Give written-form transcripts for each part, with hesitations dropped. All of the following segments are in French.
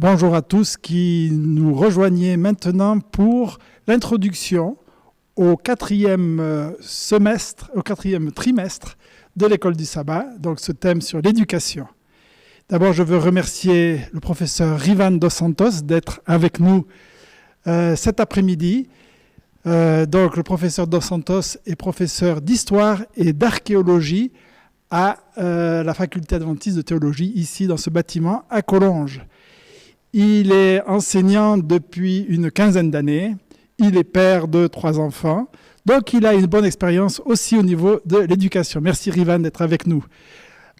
Bonjour à tous qui nous rejoignez maintenant pour l'introduction au quatrième trimestre de l'école du sabbat, donc ce thème sur l'éducation. D'abord, je veux remercier le professeur Rivan Dos Santos d'être avec nous cet après-midi. Donc, le professeur Dos Santos est professeur d'histoire et d'archéologie à la faculté adventiste de théologie, ici dans ce bâtiment à Collonges. Il est enseignant depuis une quinzaine d'années. Il est père de 3 enfants. Donc, il a une bonne expérience aussi au niveau de l'éducation. Merci Rivan d'être avec nous.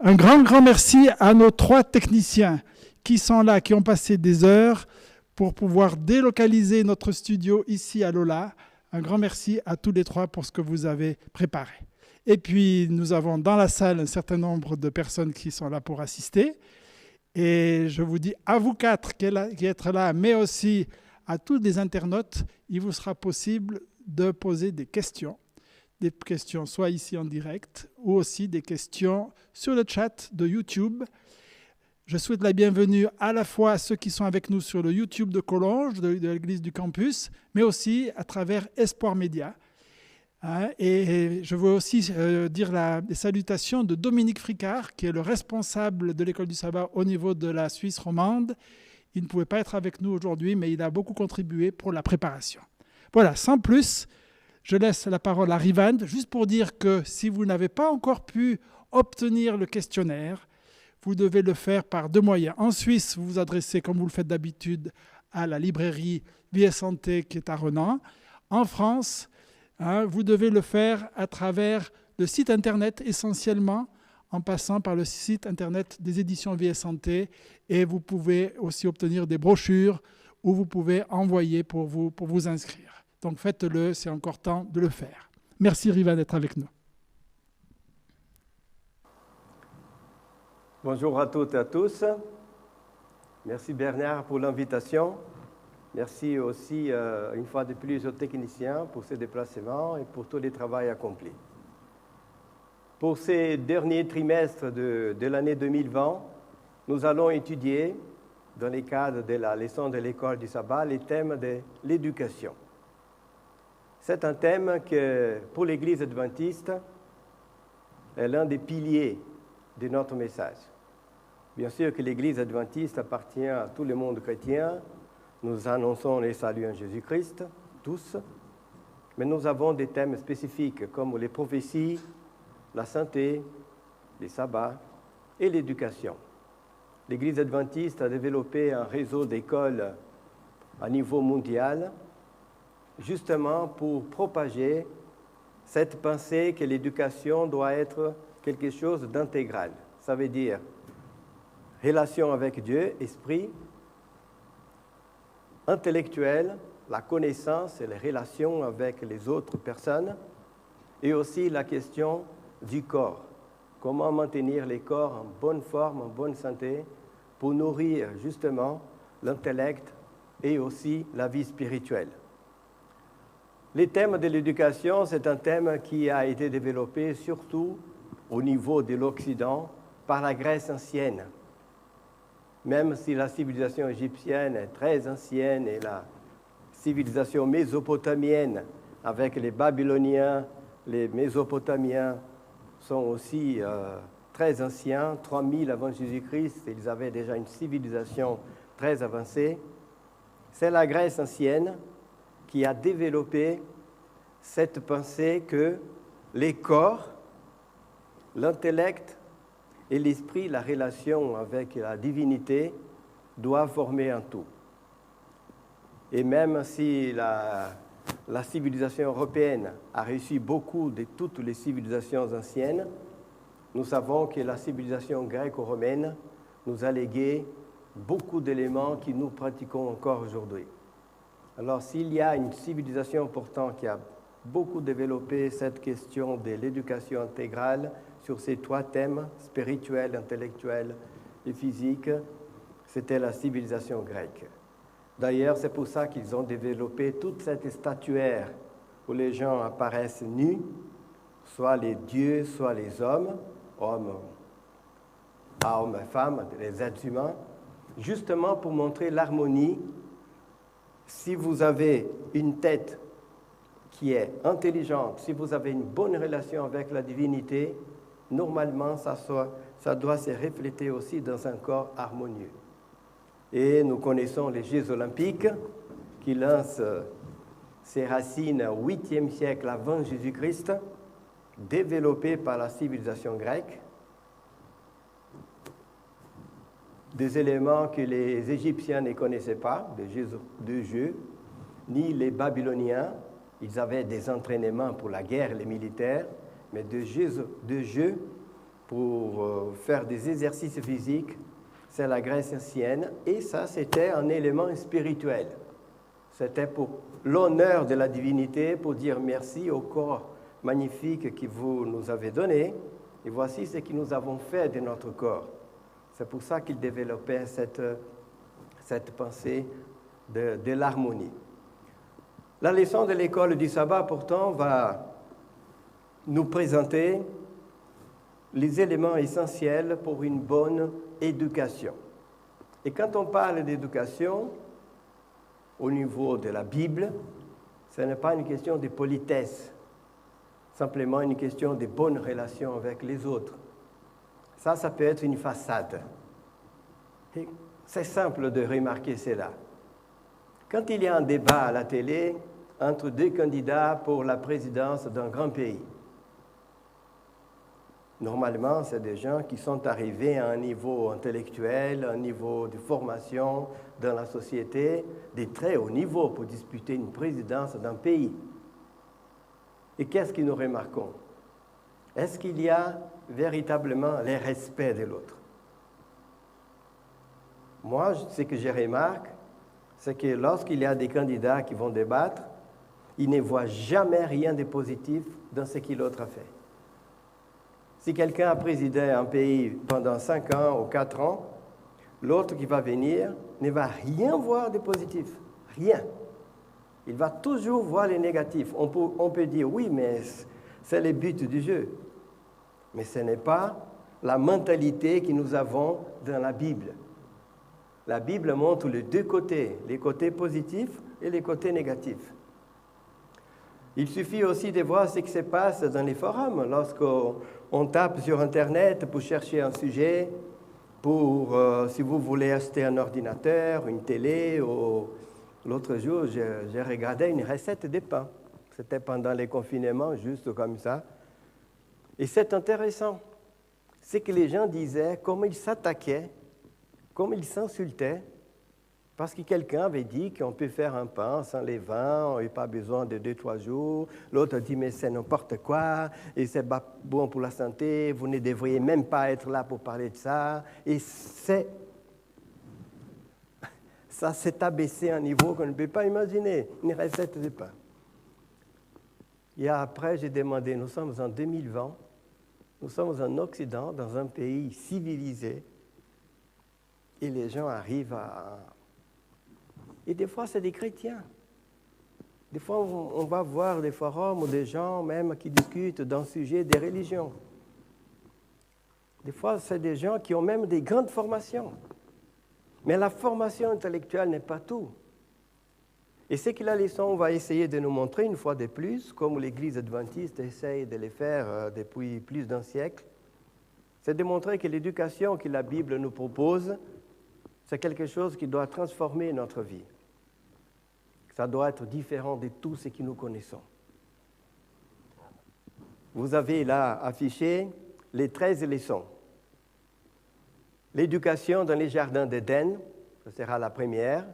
Un grand merci à nos 3 techniciens qui sont là, qui ont passé des heures pour pouvoir délocaliser notre studio ici à Lola. Un grand merci à tous les 3 pour ce que vous avez préparé. Et puis, nous avons dans la salle un certain nombre de personnes qui sont là pour assister. Et je vous dis à vous 4 qui êtes là, mais aussi à tous les internautes, il vous sera possible de poser des questions soit ici en direct, ou aussi des questions sur le chat de YouTube. Je souhaite la bienvenue à la fois à ceux qui sont avec nous sur le YouTube de Collonges, de l'église du campus, mais aussi à travers Espoir Média. Et je veux aussi dire les salutations de Dominique Fricard, qui est le responsable de l'école du sabbat au niveau de la Suisse romande. Il ne pouvait pas être avec nous aujourd'hui, mais il a beaucoup contribué pour la préparation. Voilà, sans plus, je laisse la parole à Rivan, juste pour dire que si vous n'avez pas encore pu obtenir le questionnaire, vous devez le faire par 2 moyens. En Suisse, vous vous adressez, comme vous le faites d'habitude, à la librairie Vie et Santé qui est à Renan. En France, vous devez le faire à travers le site internet essentiellement, en passant par le site internet des éditions Vie et Santé, et vous pouvez aussi obtenir des brochures ou vous pouvez envoyer pour vous inscrire. Donc faites-le, c'est encore temps de le faire. Merci Rivan d'être avec nous. Bonjour à toutes et à tous. Merci Bernard pour l'invitation. Merci aussi, une fois de plus, aux techniciens pour ce déplacement et pour tout le travail accompli. Pour ces derniers trimestres de l'année 2020, nous allons étudier, dans le cadre de la leçon de l'école du sabbat, les thèmes de l'éducation. C'est un thème que, pour l'Église adventiste, est l'un des piliers de notre message. Bien sûr que l'Église adventiste appartient à tout le monde chrétien. Nous annonçons les saluts en Jésus-Christ, tous, mais nous avons des thèmes spécifiques comme les prophéties, la santé, les sabbats et l'éducation. L'Église adventiste a développé un réseau d'écoles à niveau mondial, justement pour propager cette pensée que l'éducation doit être quelque chose d'intégral. Ça veut dire relation avec Dieu, esprit, intellectuelle, la connaissance et les relations avec les autres personnes, et aussi la question du corps. Comment maintenir les corps en bonne forme, en bonne santé, pour nourrir justement l'intellect et aussi la vie spirituelle. Les thèmes de l'éducation, c'est un thème qui a été développé surtout au niveau de l'Occident par la Grèce ancienne. Même si la civilisation égyptienne est très ancienne et la civilisation mésopotamienne avec les Babyloniens, les Mésopotamiens sont aussi très anciens, 3000 avant Jésus-Christ, ils avaient déjà une civilisation très avancée. C'est la Grèce ancienne qui a développé cette pensée que les corps, l'intellect et l'esprit, la relation avec la divinité, doivent former un tout. Et même si la civilisation européenne a reçu beaucoup de toutes les civilisations anciennes, nous savons que la civilisation gréco-romaine nous a légué beaucoup d'éléments que nous pratiquons encore aujourd'hui. Alors, s'il y a une civilisation pourtant qui a beaucoup développé cette question de l'éducation intégrale sur ces 3 thèmes, spirituels, intellectuels et physiques, c'était la civilisation grecque. D'ailleurs, c'est pour ça qu'ils ont développé toute cette statuaire où les gens apparaissent nus, soit les dieux, soit les hommes et femmes, les êtres humains, justement pour montrer l'harmonie. Si vous avez une tête qui est intelligente, si vous avez une bonne relation avec la divinité, normalement, ça doit se refléter aussi dans un corps harmonieux. Et nous connaissons les Jeux olympiques qui lancent ses racines au 8e siècle avant Jésus-Christ, développés par la civilisation grecque. Des éléments que les Égyptiens ne connaissaient pas, de jeux, ni les Babyloniens. Ils avaient des entraînements pour la guerre, les militaires, mais de jeux pour faire des exercices physiques, c'est la Grèce ancienne. Et ça, c'était un élément spirituel. C'était pour l'honneur de la divinité, pour dire merci au corps magnifique que vous nous avez donné. Et voici ce que nous avons fait de notre corps. C'est pour ça qu'il développait cette pensée de l'harmonie. La leçon de l'école du sabbat, pourtant, va nous présenter les éléments essentiels pour une bonne éducation. Et quand on parle d'éducation, au niveau de la Bible, ce n'est pas une question de politesse, simplement une question de bonne relation avec les autres. Ça peut être une façade. Et c'est simple de remarquer cela. Quand il y a un débat à la télé entre deux candidats pour la présidence d'un grand pays, normalement, c'est des gens qui sont arrivés à un niveau intellectuel, un niveau de formation dans la société, de très haut niveau pour disputer une présidence d'un pays. Et qu'est-ce que nous remarquons? Est-ce qu'il y a véritablement le respect de l'autre? Moi, ce que je remarque, c'est que lorsqu'il y a des candidats qui vont débattre, ils ne voient jamais rien de positif dans ce que l'autre a fait. Si quelqu'un a présidé un pays pendant 5 ans ou 4 ans, l'autre qui va venir ne va rien voir de positif. Rien. Il va toujours voir les négatifs. On peut dire, oui, mais c'est le but du jeu. Mais ce n'est pas la mentalité que nous avons dans la Bible. La Bible montre les deux côtés, les côtés positifs et les côtés négatifs. Il suffit aussi de voir ce qui se passe dans les forums. Lorsqu'on tape sur Internet pour chercher un sujet, si vous voulez acheter un ordinateur, une télé. L'autre jour, j'ai regardé une recette de pain. C'était pendant les confinements, juste comme ça. Et c'est intéressant. C'est que les gens disaient comment ils s'attaquaient, comment ils s'insultaient, parce que quelqu'un avait dit qu'on peut faire un pain sans levain, on n'a pas besoin de 2-3 jours. L'autre dit, mais c'est n'importe quoi, et c'est pas bon pour la santé, vous ne devriez même pas être là pour parler de ça. Et ça s'est abaissé à un niveau qu'on ne peut pas imaginer, une recette de pain. Et après, j'ai demandé, nous sommes en 2020, nous sommes en Occident, dans un pays civilisé, et les gens arrivent à... Et des fois, c'est des chrétiens. Des fois, on va voir des forums ou des gens même qui discutent d'un sujet des religions. Des fois, c'est des gens qui ont même des grandes formations. Mais la formation intellectuelle n'est pas tout. Et ce que la leçon va essayer de nous montrer une fois de plus, comme l'Église adventiste essaye de le faire depuis plus d'un siècle, c'est de montrer que l'éducation que la Bible nous propose, c'est quelque chose qui doit transformer notre vie. Ça doit être différent de tout ce que nous connaissons. Vous avez là affiché les 13 leçons. L'éducation dans les jardins d'Éden, ce sera la première.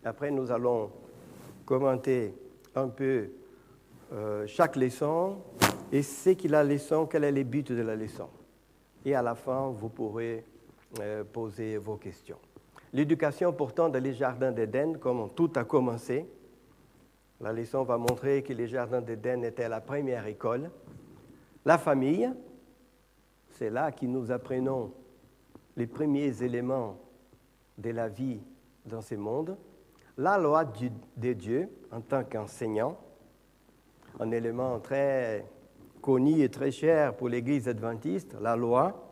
Après, nous allons commenter un peu chaque leçon et ce qu'est la leçon, quel est le but de la leçon. Et à la fin, vous pourrez poser vos questions. L'éducation pourtant dans les jardins d'Éden, comme tout a commencé, la leçon va montrer que les jardins d'Éden étaient la première école. La famille, c'est là que nous apprenons les premiers éléments de la vie dans ce monde. La loi de Dieu en tant qu'enseignant, un élément très connu et très cher pour l'Église adventiste, la loi.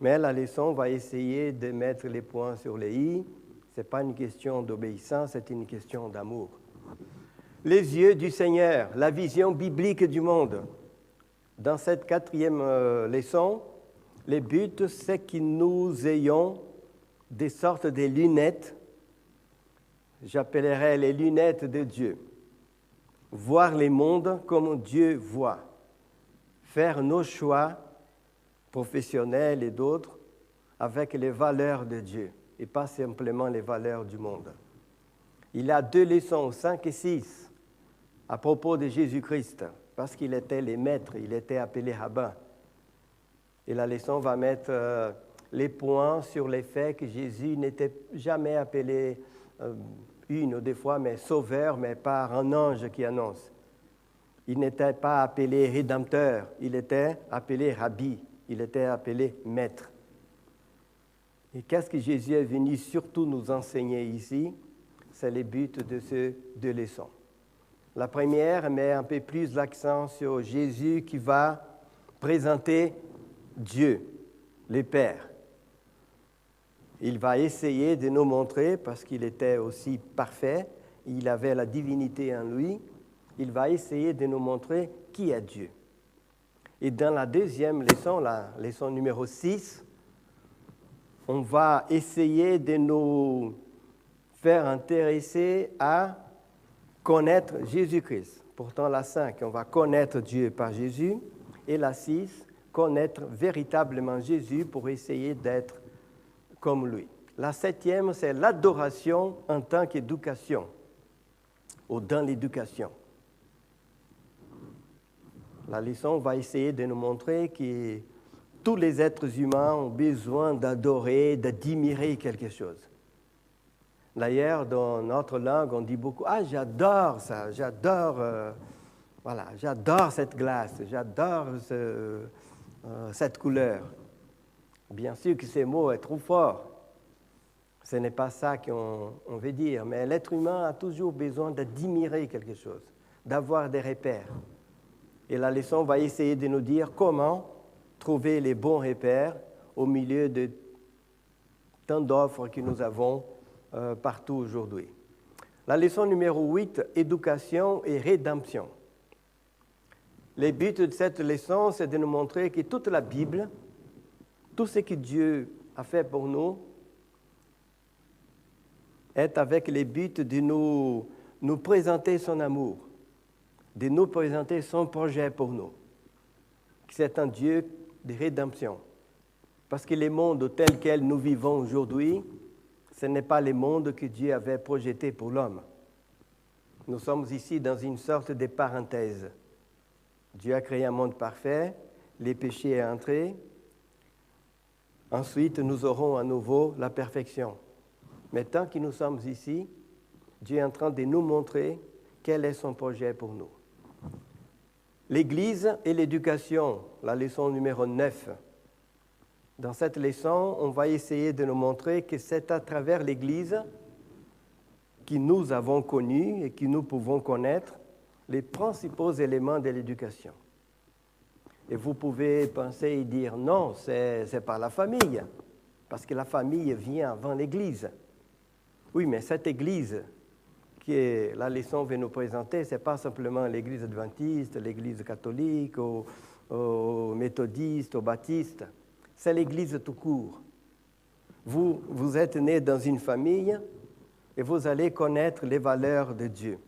Mais la leçon va essayer de mettre les points sur les i. Ce n'est pas une question d'obéissance, c'est une question d'amour. Les yeux du Seigneur, la vision biblique du monde. Dans cette quatrième leçon, le but, c'est que nous ayons des sortes de lunettes, j'appellerais les lunettes de Dieu. Voir les mondes comme Dieu voit. Faire nos choix professionnels et d'autres avec les valeurs de Dieu et pas simplement les valeurs du monde. Il y a 2 leçons, 5 et 6, à propos de Jésus-Christ, parce qu'il était le maître, il était appelé rabbin. Et la leçon va mettre les points sur les faits que Jésus n'était jamais appelé une ou deux fois, mais sauveur, mais par un ange qui annonce. Il n'était pas appelé rédempteur, il était appelé rabbi, il était appelé maître. Et qu'est-ce que Jésus est venu surtout nous enseigner ici? C'est le but de ces 2 leçons. La première met un peu plus l'accent sur Jésus qui va présenter Dieu, le Père. Il va essayer de nous montrer, parce qu'il était aussi parfait, il avait la divinité en lui, il va essayer de nous montrer qui est Dieu. Et dans la deuxième leçon, la leçon numéro 6, on va essayer de nous faire intéresser à connaître Jésus-Christ. Pourtant, la 5, on va connaître Dieu par Jésus. Et la 6, connaître véritablement Jésus pour essayer d'être comme lui. La 7e, c'est l'adoration en tant qu'éducation, ou dans l'éducation. La leçon va essayer de nous montrer que tous les êtres humains ont besoin d'adorer, d'admirer quelque chose. D'ailleurs, dans notre langue, on dit beaucoup « Ah, j'adore ça, j'adore cette glace, j'adore cette couleur. » Bien sûr que ces mots sont trop forts. Ce n'est pas ça qu'on veut dire, mais l'être humain a toujours besoin d'admirer quelque chose, d'avoir des repères. Et la leçon va essayer de nous dire comment trouver les bons repères au milieu de tant d'offres que nous avons partout aujourd'hui. La leçon numéro 8, éducation et rédemption. Le but de cette leçon, c'est de nous montrer que toute la Bible, tout ce que Dieu a fait pour nous, est avec le but de nous présenter son amour, de nous présenter son projet pour nous. C'est un Dieu de rédemption. Parce que le monde tel quel nous vivons aujourd'hui, ce n'est pas le monde que Dieu avait projeté pour l'homme. Nous sommes ici dans une sorte de parenthèse. Dieu a créé un monde parfait, les péchés sont entrés. Ensuite, nous aurons à nouveau la perfection. Mais tant que nous sommes ici, Dieu est en train de nous montrer quel est son projet pour nous. L'Église et l'éducation, la leçon numéro 9. Dans cette leçon, on va essayer de nous montrer que c'est à travers l'Église que nous avons connu et que nous pouvons connaître les principaux éléments de l'éducation. Et vous pouvez penser et dire non, c'est par la famille, parce que la famille vient avant l'Église. Oui, mais cette Église que la leçon veut nous présenter, ce n'est pas simplement l'Église adventiste, l'Église catholique, ou méthodiste, ou baptiste. C'est l'Église tout court. Vous êtes né dans une famille et vous allez connaître les valeurs de Dieu.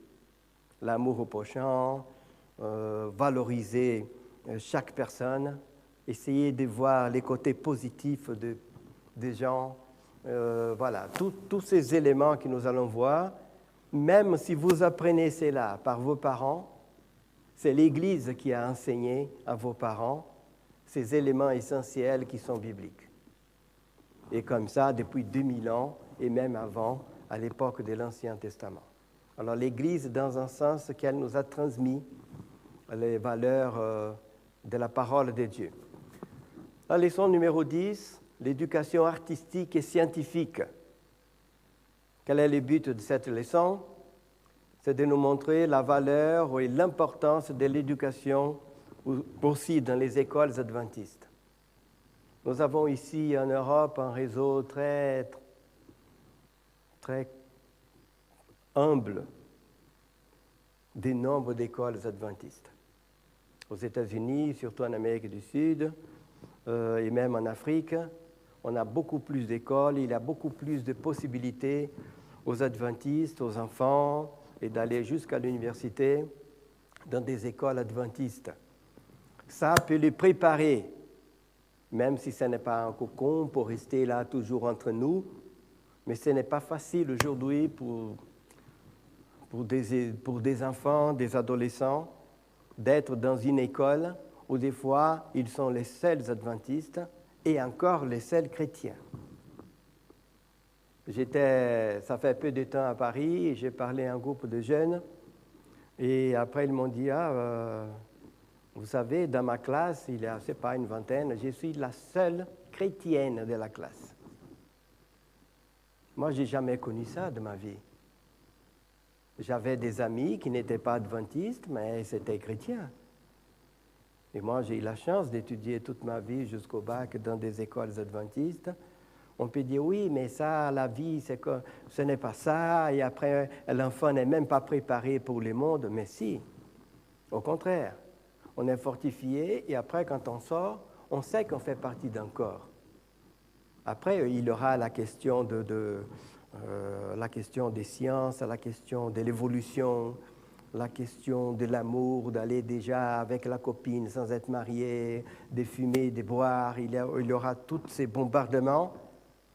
L'amour au prochain, valoriser chaque personne, essayer de voir les côtés positifs des gens. Voilà, tous ces éléments que nous allons voir, même si vous apprenez cela par vos parents, c'est l'Église qui a enseigné à vos parents ces éléments essentiels qui sont bibliques. Et comme ça, depuis 2000 ans, et même avant, à l'époque de l'Ancien Testament. Alors l'Église, dans un sens qu'elle nous a transmis les valeurs de la parole de Dieu. La leçon numéro 10, l'éducation artistique et scientifique. Quel est le but de cette leçon? C'est de nous montrer la valeur et l'importance de l'éducation aussi dans les écoles adventistes. Nous avons ici en Europe un réseau très humble des nombres d'écoles adventistes. Aux États-Unis, surtout en Amérique du Sud, et même en Afrique, on a beaucoup plus d'écoles, il y a beaucoup plus de possibilités aux adventistes, aux enfants, et d'aller jusqu'à l'université dans des écoles adventistes. Ça peut les préparer, même si ce n'est pas un cocon pour rester là toujours entre nous, mais ce n'est pas facile aujourd'hui pour des enfants, des adolescents, d'être dans une école où des fois ils sont les seuls adventistes et encore les seuls chrétiens. Ça fait peu de temps à Paris, et j'ai parlé à un groupe de jeunes, et après ils m'ont dit, vous savez, dans ma classe, il y a, c'est pas une vingtaine, je suis la seule chrétienne de la classe. Moi, je n'ai jamais connu ça de ma vie. J'avais des amis qui n'étaient pas adventistes, mais c'était chrétiens. Et moi, j'ai eu la chance d'étudier toute ma vie jusqu'au bac dans des écoles adventistes. On peut dire, oui, mais ça, la vie, ce n'est pas ça, et après, l'enfant n'est même pas préparé pour le monde. Mais si, au contraire, on est fortifié, et après, quand on sort, on sait qu'on fait partie d'un corps. Après, il y aura la question la question des sciences, la question de l'évolution, la question de l'amour, d'aller déjà avec la copine sans être marié, de fumer, de boire. Il y aura tous ces bombardements.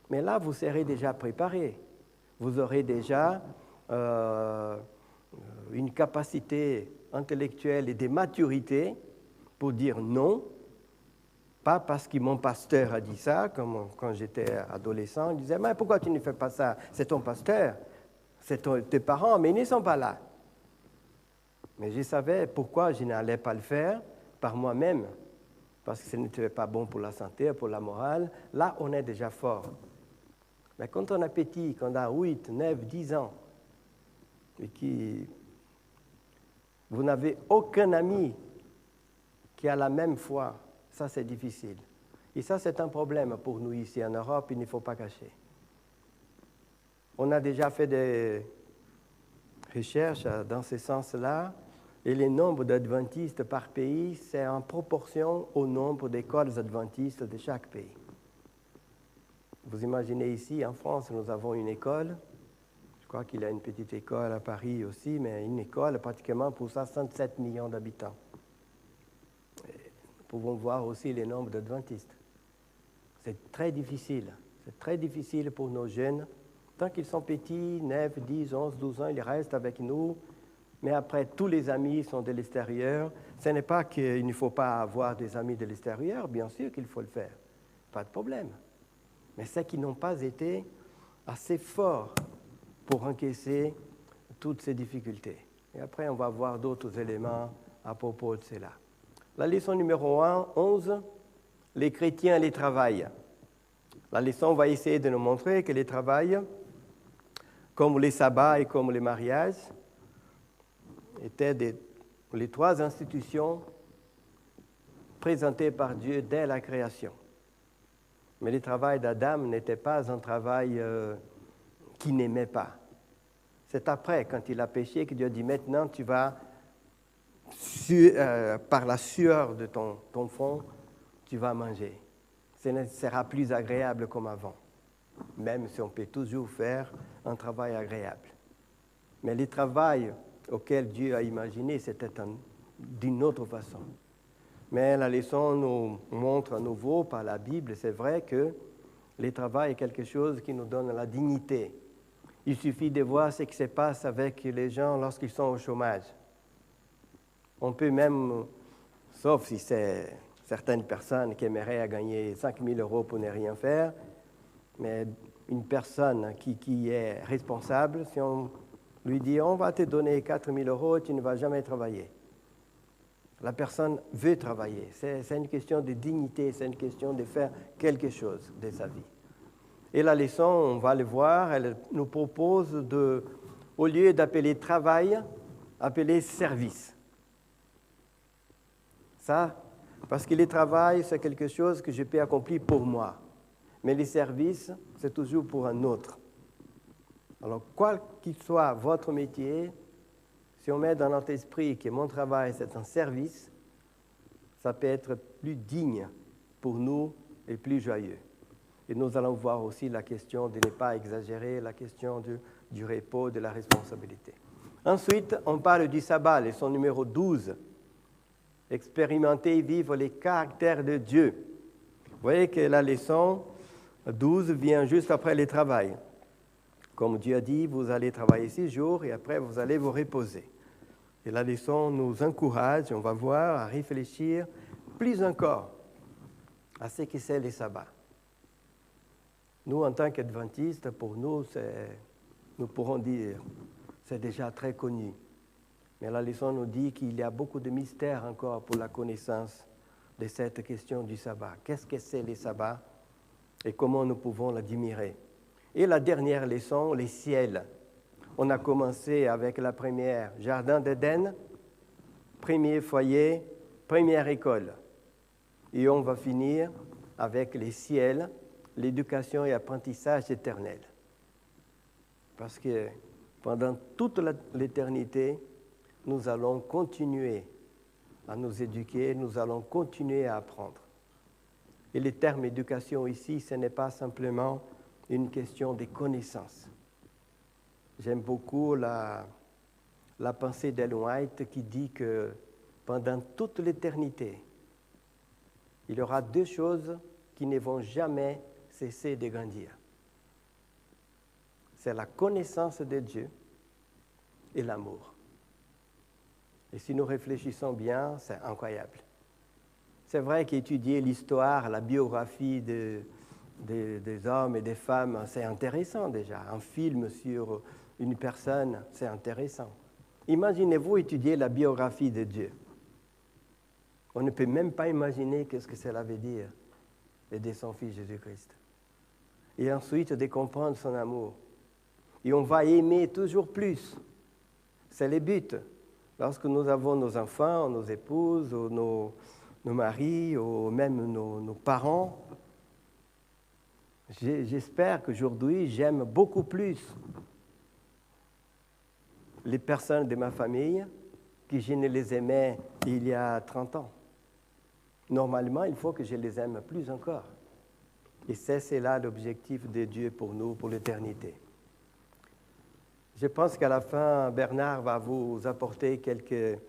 Mais là, vous serez déjà préparé. Vous aurez déjà une capacité intellectuelle et de maturité pour dire non. Pas parce que mon pasteur a dit ça, comme quand j'étais adolescent, il disait « Mais pourquoi tu ne fais pas ça? C'est ton pasteur, c'est tes parents, mais ils ne sont pas là. » Mais je savais pourquoi je n'allais pas le faire par moi-même, parce que ce n'était pas bon pour la santé, pour la morale. Là, on est déjà fort. Mais quand on est petit, quand on a 8, 9, 10 ans, et vous n'avez aucun ami qui a la même foi, ça, c'est difficile. Et ça, c'est un problème pour nous ici en Europe, il ne faut pas cacher. On a déjà fait des recherches dans ce sens-là, et le nombre d'adventistes par pays, c'est en proportion au nombre d'écoles adventistes de chaque pays. Vous imaginez ici, en France, nous avons une école, je crois qu'il y a une petite école à Paris aussi, mais une école pratiquement pour 67 millions d'habitants. Nous pouvons voir aussi le nombre d'adventistes. C'est très difficile pour nos jeunes. Tant qu'ils sont petits, 9, 10, 11, 12 ans, ils restent avec nous. Mais après, tous les amis sont de l'extérieur. Ce n'est pas qu'il ne faut pas avoir des amis de l'extérieur, bien sûr qu'il faut le faire. Pas de problème. Mais c'est qu'ils n'ont pas été assez forts pour encaisser toutes ces difficultés. Et après, on va voir d'autres éléments à propos de cela. La leçon numéro 11, les chrétiens les travaillent. La leçon va essayer de nous montrer que les travail, comme les sabbats et comme les mariages, étaient les 3 institutions présentées par Dieu dès la création. Mais le travail d'Adam n'était pas un travail qu'il n'aimait pas. C'est après, quand il a péché, que Dieu a dit, maintenant tu vas, par la sueur de ton front, tu vas manger. Ce ne sera plus agréable comme avant, même si on peut toujours faire un travail agréable. Mais le travail auquel Dieu a imaginé, c'était d'une autre façon. Mais la leçon nous montre à nouveau par la Bible, c'est vrai que le travail est quelque chose qui nous donne la dignité. Il suffit de voir ce qui se passe avec les gens lorsqu'ils sont au chômage. On peut même, sauf si c'est certaines personnes qui aimeraient gagner 5 000 € pour ne rien faire, mais une personne qui est responsable, si on lui dit « on va te donner 4 000 € et tu ne vas jamais travailler », la personne veut travailler. C'est une question de dignité, c'est une question de faire quelque chose de sa vie. Et la leçon, on va le voir, elle nous propose au lieu d'appeler travail, appeler service. Ça, Parce que le travail, c'est quelque chose que je peux accomplir pour moi. Mais les services, c'est toujours pour un autre. Alors, quel qu'il soit votre métier, si on met dans notre esprit que mon travail, c'est un service, ça peut être plus digne pour nous et plus joyeux. Et nous allons voir aussi la question de ne pas exagérer, la question du repos, de la responsabilité. Ensuite, on parle du sabbat, leçon numéro 12. Expérimenter et vivre les caractères de Dieu. Vous voyez que la leçon 12 vient juste après le travail. Comme Dieu a dit, vous allez travailler 6 jours et après vous allez vous reposer. Et la leçon nous encourage, on va voir, à réfléchir plus encore à ce que c'est le sabbat. Nous, en tant qu'adventistes, pour nous, nous pourrons dire, c'est déjà très connu. Mais la leçon nous dit qu'il y a beaucoup de mystères encore pour la connaissance de cette question du sabbat. Qu'est-ce que c'est le sabbat et comment nous pouvons l'admirer? Et la dernière leçon, les ciels. On a commencé avec la première, Jardin d'Éden, premier foyer, première école. Et on va finir avec les ciels, l'éducation et apprentissage éternel. Parce que pendant toute l'éternité, nous allons continuer à nous éduquer, nous allons continuer à apprendre. Et le terme éducation ici, ce n'est pas simplement une question de connaissances. J'aime beaucoup la pensée d'Ellen White qui dit que pendant toute l'éternité, il y aura 2 choses qui ne vont jamais cesser de grandir. C'est la connaissance de Dieu et l'amour. Et si nous réfléchissons bien, c'est incroyable. C'est vrai qu'étudier l'histoire, la biographie des hommes et des femmes, c'est intéressant déjà. Un film sur une personne, c'est intéressant. Imaginez-vous étudier la biographie de Dieu. On ne peut même pas imaginer qu'est-ce que cela veut dire, et de son Fils Jésus-Christ. Et ensuite de comprendre son amour. Et on va aimer toujours plus. C'est le but. Lorsque nous avons nos enfants, nos épouses, ou nos maris, ou même nos parents, j'espère qu'aujourd'hui, j'aime beaucoup plus les personnes de ma famille que je ne les aimais il y a 30 ans. Normalement, il faut que je les aime plus encore. Et c'est là l'objectif de Dieu pour nous, pour l'éternité. Je pense qu'à la fin, Bernard va vous apporter quelques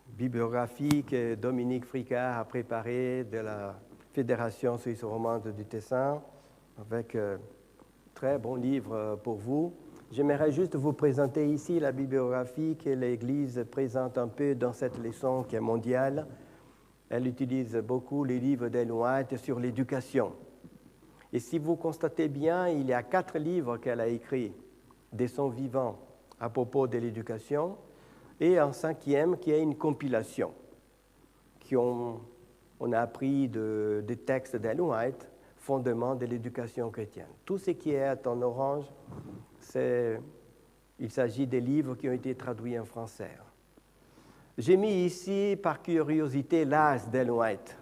bibliographies que Dominique Fricard a préparées de la Fédération suisse romande du Tessin, avec très bons livres pour vous. J'aimerais juste vous présenter ici la bibliographie que l'Église présente un peu dans cette leçon qui est mondiale. Elle utilise beaucoup les livres d'Ellen White sur l'éducation. Et si vous constatez bien, il y a 4 livres qu'elle a écrits de son vivant à propos de l'éducation et un 5e qui est une compilation on a appris des textes d'Ellen White, fondement de l'éducation chrétienne. Tout ce qui est en orange, il s'agit des livres qui ont été traduits en français. J'ai mis ici, par curiosité, l'âge d'Ellen White.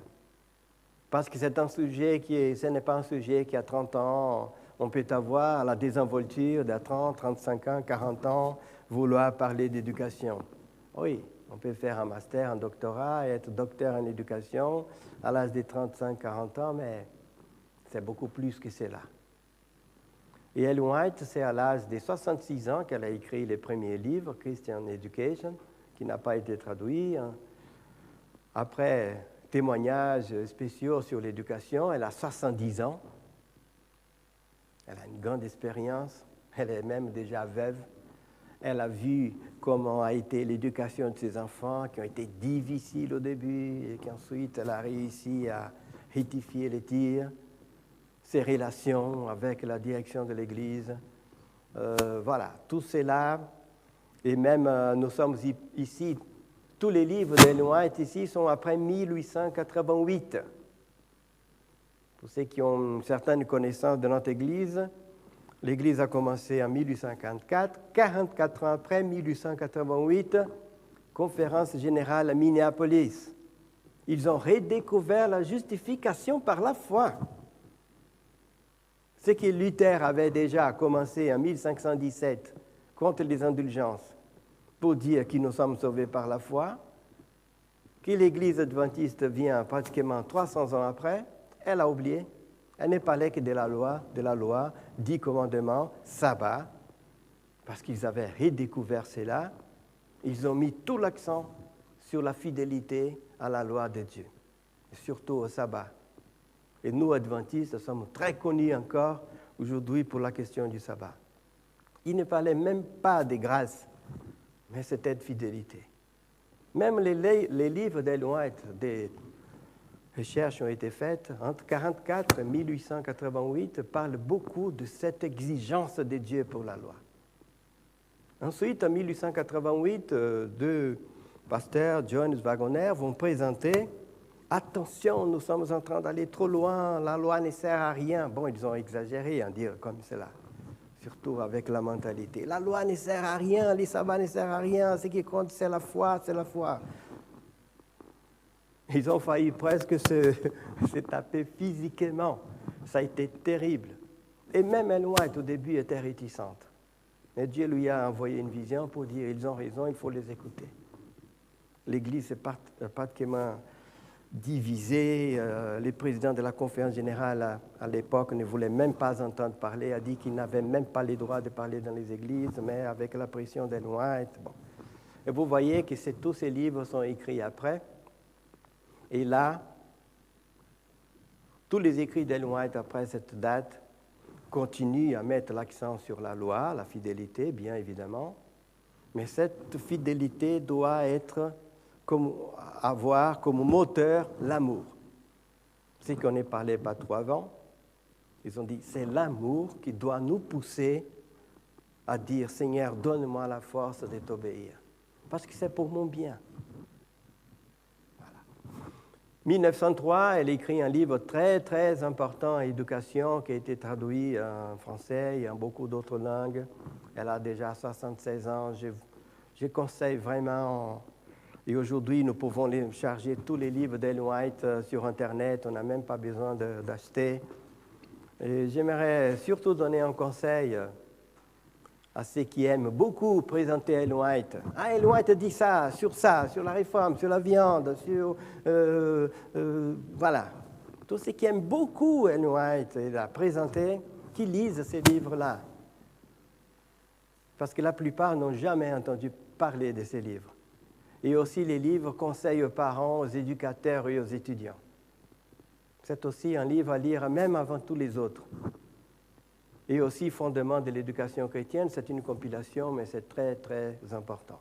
Parce que c'est un sujet ce n'est pas un sujet qui a 30 ans, on peut avoir la désinvolture de 30, 35 ans, 40 ans, vouloir parler d'éducation. Oui, on peut faire un master, un doctorat, et être docteur en éducation à l'âge de 35, 40 ans, mais c'est beaucoup plus que cela. Et Ellen White, c'est à l'âge de 66 ans qu'elle a écrit le premier livre, Christian Education, qui n'a pas été traduit. Après témoignages spéciaux sur l'éducation, elle a 70 ans. Elle a une grande expérience. Elle est même déjà veuve. Elle a vu comment a été l'éducation de ses enfants, qui ont été difficiles au début, et qu'ensuite elle a réussi à rectifier les tirs, ses relations avec la direction de l'Église. Voilà, tout cela. Et même, nous sommes ici, tous les livres d'Ellen White ici sont après 1888. Pour ceux qui ont une certaine connaissance de notre Église, l'Église a commencé en 1854, 44 ans après, 1888, conférence générale à Minneapolis. Ils ont redécouvert la justification par la foi. Ce que Luther avait déjà commencé en 1517 contre les indulgences pour dire que nous sommes sauvés par la foi, que l'Église adventiste vient pratiquement 300 ans après, elle a oublié. Elle ne parlait que de la loi, 10 commandements, sabbat, parce qu'ils avaient redécouvert cela. Ils ont mis tout l'accent sur la fidélité à la loi de Dieu, et surtout au sabbat. Et nous, adventistes, sommes très connus encore aujourd'hui pour la question du sabbat. Il ne parlait même pas de grâce, mais c'était de fidélité. Même les livres d'Ellen White, des recherches ont été faites entre 1944 et 1888, parlent beaucoup de cette exigence de Dieu pour la loi. Ensuite, en 1888, deux pasteurs, Jones et Waggoner, vont présenter « Attention, nous sommes en train d'aller trop loin, la loi ne sert à rien ». Bon, ils ont exagéré en dire comme cela, surtout avec la mentalité. La loi ne sert à rien, les sabbats ne servent à rien, ce qui compte c'est la foi, c'est la foi. Ils ont failli presque se taper physiquement. Ça a été terrible. Et même Ellen White, au début, était réticente. Mais Dieu lui a envoyé une vision pour dire, ils ont raison, il faut les écouter. L'Église est pratiquement divisée. Le président de la conférence générale à l'époque ne voulait même pas entendre parler, a dit qu'il n'avait même pas le droit de parler dans les églises, mais avec la pression d'Ellen White. Bon. Et vous voyez que tous ces livres sont écrits après. Et là, tous les écrits d'Ellen White après cette date continuent à mettre l'accent sur la loi, la fidélité, bien évidemment. Mais cette fidélité doit avoir comme moteur l'amour. Ce qu'on ne parlait pas trop avant, ils ont dit, c'est l'amour qui doit nous pousser à dire, Seigneur, donne-moi la force de t'obéir, parce que c'est pour mon bien. En 1903, elle écrit un livre très, très important, Éducation, qui a été traduit en français et en beaucoup d'autres langues. Elle a déjà 76 ans. Je conseille vraiment. Et aujourd'hui, nous pouvons charger tous les livres d'Ellen White sur Internet. On n'a même pas besoin d'acheter. Et j'aimerais surtout donner un conseil à ceux qui aiment beaucoup présenter Ellen White. Ah, Ellen White dit ça, sur la réforme, sur la viande, sur... voilà. Tous ceux qui aiment beaucoup Ellen White et la présenter, qui lisent ces livres-là. Parce que la plupart n'ont jamais entendu parler de ces livres. Et aussi les livres conseils aux parents, aux éducateurs et aux étudiants. C'est aussi un livre à lire même avant tous les autres. Et aussi, Fondement de l'éducation chrétienne, c'est une compilation, mais c'est très, très important.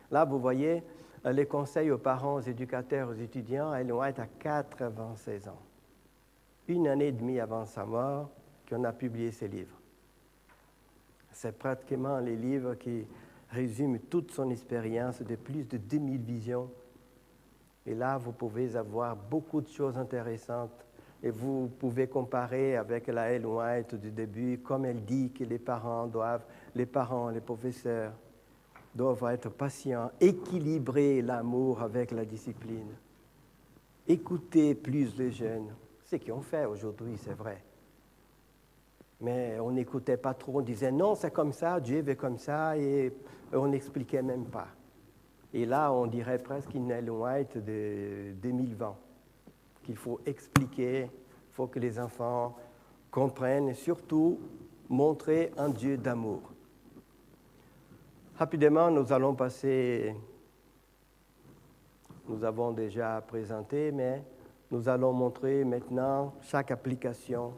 Là, vous voyez, les conseils aux parents, aux éducateurs, aux étudiants, Ellen White à 96 ans. 1 année et demie avant sa mort, qu'on a publié ces livres. C'est pratiquement les livres qui résument toute son expérience de plus de 2000 visions. Et là, vous pouvez avoir beaucoup de choses intéressantes. Et vous pouvez comparer avec la Ellen White du début, comme elle dit que les parents, les professeurs, doivent être patients, équilibrer l'amour avec la discipline, écouter plus les jeunes. Ce qu'on fait aujourd'hui, c'est vrai. Mais on n'écoutait pas trop, on disait non, c'est comme ça, Dieu veut comme ça, et on n'expliquait même pas. Et là, on dirait presque une Ellen White de 2020. Qu'il faut expliquer, il faut que les enfants comprennent et surtout montrer un Dieu d'amour. Rapidement, nous allons passer, nous avons déjà présenté, mais nous allons montrer maintenant chaque application,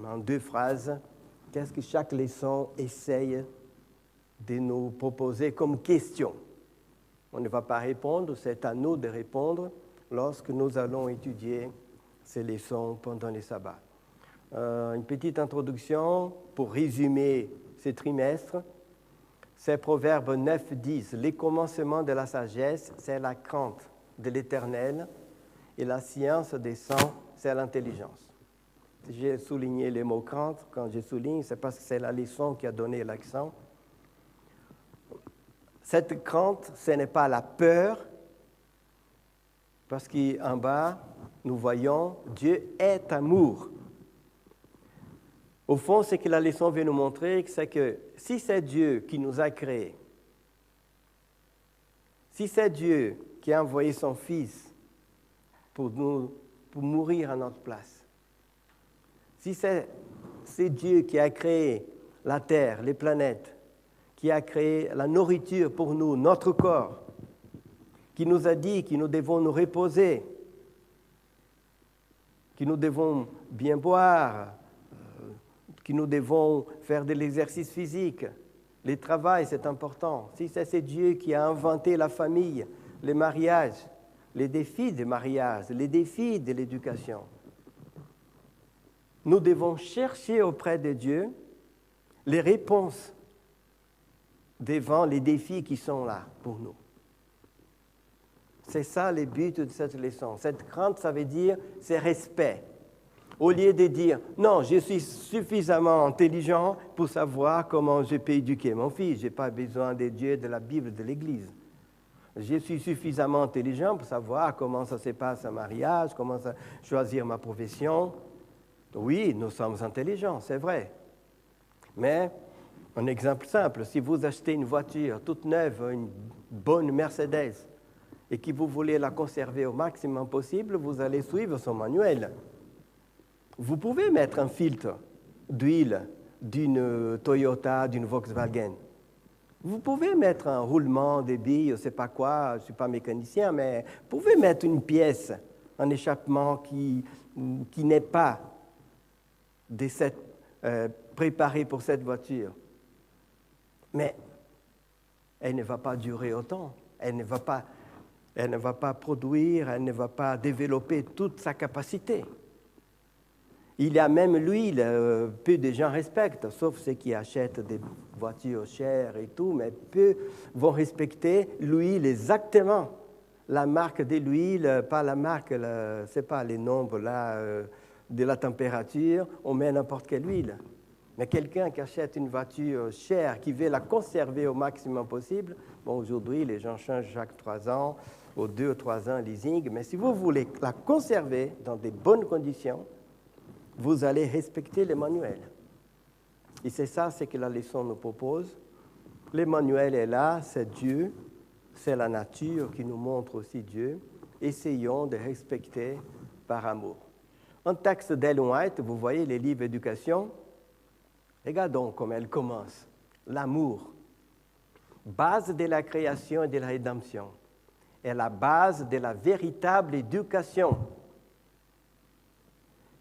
en 2 phrases, qu'est-ce que chaque leçon essaye de nous proposer comme question. On ne va pas répondre, c'est à nous de répondre lorsque nous allons étudier ces leçons pendant les sabbats. Une petite introduction pour résumer ce trimestre. C'est Proverbe 9:10. Les commencements de la sagesse, c'est la crainte de l'Éternel, et la science des saints, c'est l'intelligence. J'ai souligné les mots crainte. Quand je souligne, c'est parce que c'est la leçon qui a donné l'accent. Cette crainte, ce n'est pas la peur, parce qu'en bas, nous voyons Dieu est amour. Au fond, ce que la leçon veut nous montrer, c'est que si c'est Dieu qui nous a créés, si c'est Dieu qui a envoyé son Fils pour mourir à notre place, si c'est Dieu qui a créé la terre, les planètes, qui a créé la nourriture pour nous, notre corps, qui nous a dit que nous devons nous reposer, que nous devons bien boire, que nous devons faire de l'exercice physique. Le travail, c'est important. Si c'est Dieu qui a inventé la famille, le mariage, les défis du mariage, les défis de l'éducation, nous devons chercher auprès de Dieu les réponses devant les défis qui sont là pour nous. C'est ça le but de cette leçon. Cette crainte, ça veut dire, c'est respect. Au lieu de dire, non, je suis suffisamment intelligent pour savoir comment je peux éduquer mon fils. Je n'ai pas besoin de Dieu, de la Bible, de l'Église. Je suis suffisamment intelligent pour savoir comment ça se passe un mariage, comment choisir ma profession. Oui, nous sommes intelligents, c'est vrai. Mais, un exemple simple, si vous achetez une voiture toute neuve, une bonne Mercedes, et que vous voulez la conserver au maximum possible, vous allez suivre son manuel. Vous pouvez mettre un filtre d'huile d'une Toyota, d'une Volkswagen. Vous pouvez mettre un roulement de billes, je ne sais pas quoi, je ne suis pas mécanicien, mais vous pouvez mettre une pièce, un échappement qui n'est pas préparé pour cette voiture. Mais elle ne va pas durer autant, elle ne va pas produire, elle ne va pas développer toute sa capacité. Il y a même l'huile, peu de gens respectent, sauf ceux qui achètent des voitures chères et tout, mais peu vont respecter l'huile exactement. La marque de l'huile, pas la marque, c'est pas les nombres là, de la température, on met n'importe quelle huile. Mais quelqu'un qui achète une voiture chère, qui veut la conserver au maximum possible, bon, aujourd'hui, les gens changent chaque 3 ans, ou 2 ou 3 ans leasing, mais si vous voulez la conserver dans de bonnes conditions, vous allez respecter le manuel. Et c'est ça ce que la leçon nous propose. Le manuel est là, c'est Dieu, c'est la nature qui nous montre aussi Dieu. Essayons de respecter par amour. Un texte d'Ellen White, vous voyez les livres d'éducation, regardons comment elle commence. L'amour, base de la création et de la rédemption, est la base de la véritable éducation.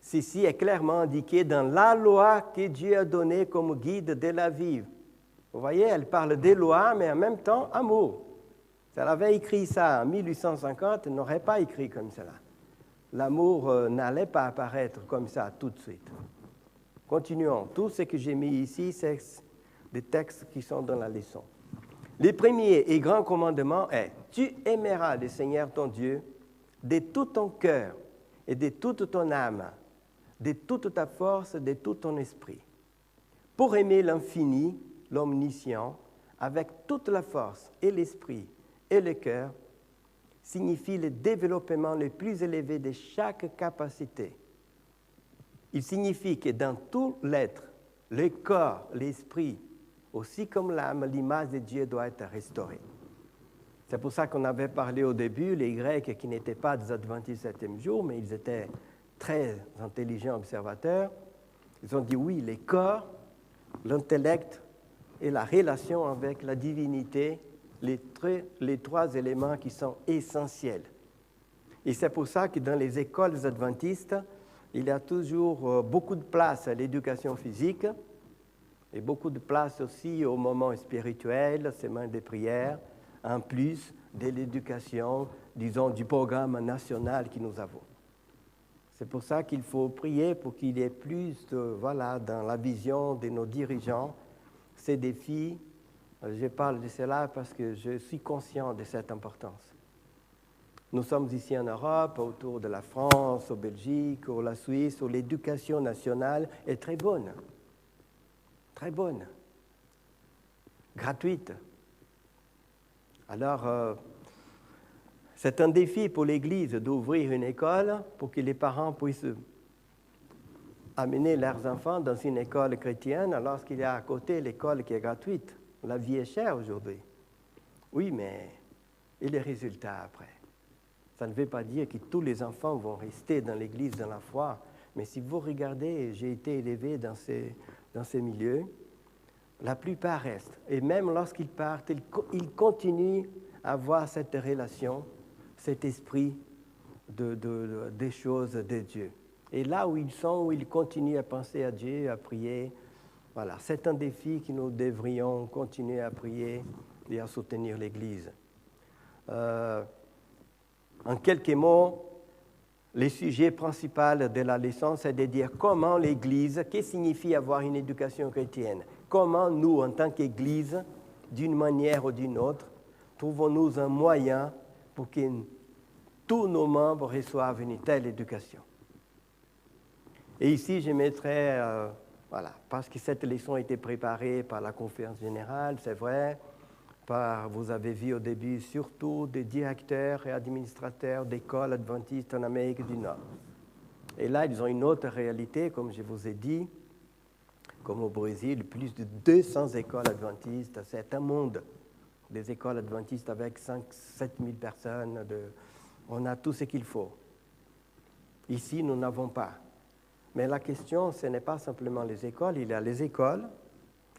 Ceci est clairement indiqué dans la loi que Dieu a donnée comme guide de la vie. Vous voyez, elle parle des lois, mais en même temps, amour. Si elle avait écrit ça en 1850, elle n'aurait pas écrit comme cela. L'amour n'allait pas apparaître comme ça tout de suite. Continuons. Tout ce que j'ai mis ici, c'est des textes qui sont dans la leçon. Le premier et grand commandement est « Tu aimeras le Seigneur ton Dieu de tout ton cœur et de toute ton âme, de toute ta force, de tout ton esprit. Pour aimer l'infini, l'omniscient, avec toute la force et l'esprit et le cœur, signifie le développement le plus élevé de chaque capacité. Il signifie que dans tout l'être, le corps, l'esprit, aussi comme l'âme, l'image de Dieu doit être restaurée. C'est pour ça qu'on avait parlé au début, les Grecs qui n'étaient pas des adventistes du 7e jour, mais ils étaient très intelligents observateurs. Ils ont dit oui, le corps, l'intellect et la relation avec la divinité, les 3 éléments qui sont essentiels. Et c'est pour ça que dans les écoles adventistes, il y a toujours beaucoup de place à l'éducation physique et beaucoup de place aussi au moment spirituel, semaine de prière, en plus de l'éducation, disons, du programme national que nous avons. C'est pour ça qu'il faut prier pour qu'il y ait plus, dans la vision de nos dirigeants, ces défis. Je parle de cela parce que je suis conscient de cette importance. Nous sommes ici en Europe, autour de la France, en Belgique, ou la Suisse, où l'éducation nationale est très bonne, gratuite. Alors, c'est un défi pour l'Église d'ouvrir une école pour que les parents puissent amener leurs enfants dans une école chrétienne alors qu'il y a à côté l'école qui est gratuite. La vie est chère aujourd'hui. Oui, mais et les résultats après? Ça ne veut pas dire que tous les enfants vont rester dans l'Église, dans la foi. Mais si vous regardez, j'ai été élevé dans ces milieux, la plupart restent. Et même lorsqu'ils partent, ils continuent à avoir cette relation, cet esprit des choses de Dieu. Et là où ils sont, où ils continuent à penser à Dieu, à prier, voilà, c'est un défi que nous devrions continuer à prier et à soutenir l'Église. En quelques mots, le sujet principal de la leçon, c'est de dire comment l'Église, qu'est-ce que signifie avoir une éducation chrétienne? Comment nous, en tant qu'Église, d'une manière ou d'une autre, trouvons-nous un moyen pour que tous nos membres reçoivent une telle éducation? Et ici, je mettrai, parce que cette leçon a été préparée par la conférence générale, c'est vrai, vous avez vu au début surtout des directeurs et administrateurs d'écoles adventistes en Amérique du Nord. Et là, ils ont une autre réalité, comme je vous ai dit, comme au Brésil, plus de 200 écoles adventistes. C'est un monde des écoles adventistes avec 5 000 à 7 000 personnes. On a tout ce qu'il faut. Ici, nous n'avons pas. Mais la question, ce n'est pas simplement les écoles. Il y a les écoles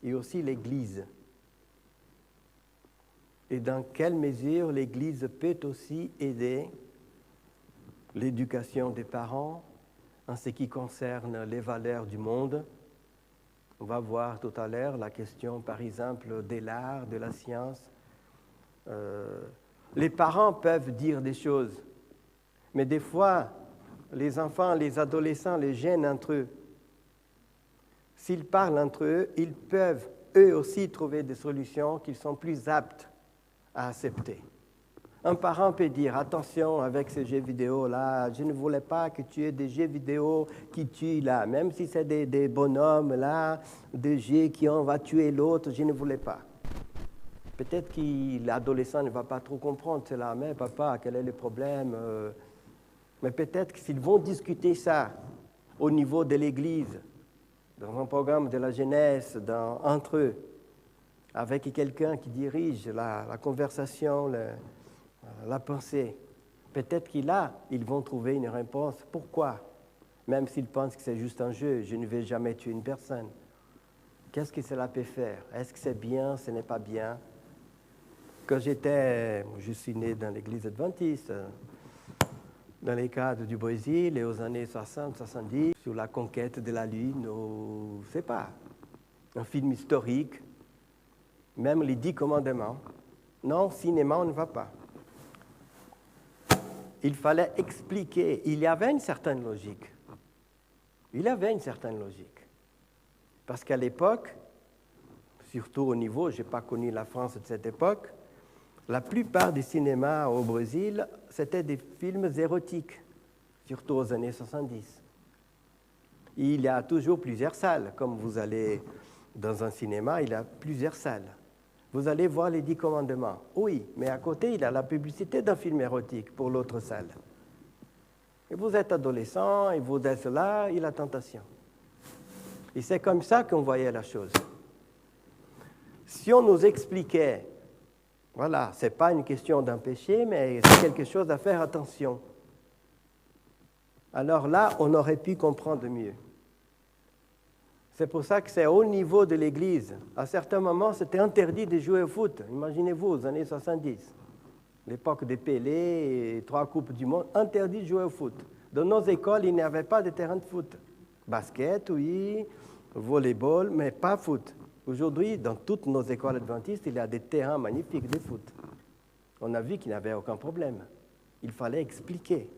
et aussi l'Église. Et dans quelle mesure l'Église peut aussi aider l'éducation des parents en ce qui concerne les valeurs du monde. On va voir tout à l'heure la question, par exemple, de l'art, de la science. Les parents peuvent dire des choses, mais des fois, les enfants, les adolescents, les jeunes entre eux, s'ils parlent entre eux, ils peuvent eux aussi trouver des solutions qu'ils sont plus aptes à accepter. Un parent peut dire, attention avec ces jeux vidéo-là, je ne voulais pas que tu aies des jeux vidéo qui tuent là, même si c'est des bonhommes là, des jeux qui va tuer l'autre, je ne voulais pas. Peut-être que l'adolescent ne va pas trop comprendre cela, mais papa, quel est le problème? Mais peut-être que s'ils vont discuter ça au niveau de l'Église, dans un programme de la jeunesse, entre eux, avec quelqu'un qui dirige la conversation, la pensée, peut-être qu'ils vont trouver une réponse. Pourquoi? Même s'ils pensent que c'est juste un jeu, je ne vais jamais tuer une personne. Qu'est-ce que cela peut faire? Est-ce que c'est bien, ce n'est pas bien? Quand je suis né dans l'église adventiste, dans les cadres du Brésil et aux années 60-70, sur la conquête de la Lune, ou je ne sais pas, un film historique, même les 10 commandements. Non, cinéma, on ne va pas. Il fallait expliquer. Il y avait une certaine logique. Parce qu'à l'époque, surtout au niveau, je n'ai pas connu la France de cette époque, la plupart des cinémas au Brésil, c'était des films érotiques, surtout aux années 70. Il y a toujours plusieurs salles. Comme vous allez dans un cinéma, il y a plusieurs salles. Vous allez voir les 10 commandements. Oui, mais à côté, il y a la publicité d'un film érotique pour l'autre salle. Et vous êtes adolescent, et vous êtes là, il y a la tentation. Et c'est comme ça qu'on voyait la chose. Si on nous expliquait, voilà, ce n'est pas une question d'un péché, mais c'est quelque chose à faire attention. Alors là, on aurait pu comprendre mieux. C'est pour ça que c'est au niveau de l'Église. À certains moments, c'était interdit de jouer au foot. Imaginez-vous, aux années 70, l'époque des Pelé et 3 Coupes du Monde, interdit de jouer au foot. Dans nos écoles, il n'y avait pas de terrain de foot. Basket, oui, volleyball, mais pas foot. Aujourd'hui, dans toutes nos écoles adventistes, il y a des terrains magnifiques de foot. On a vu qu'il n'y avait aucun problème. Il fallait expliquer.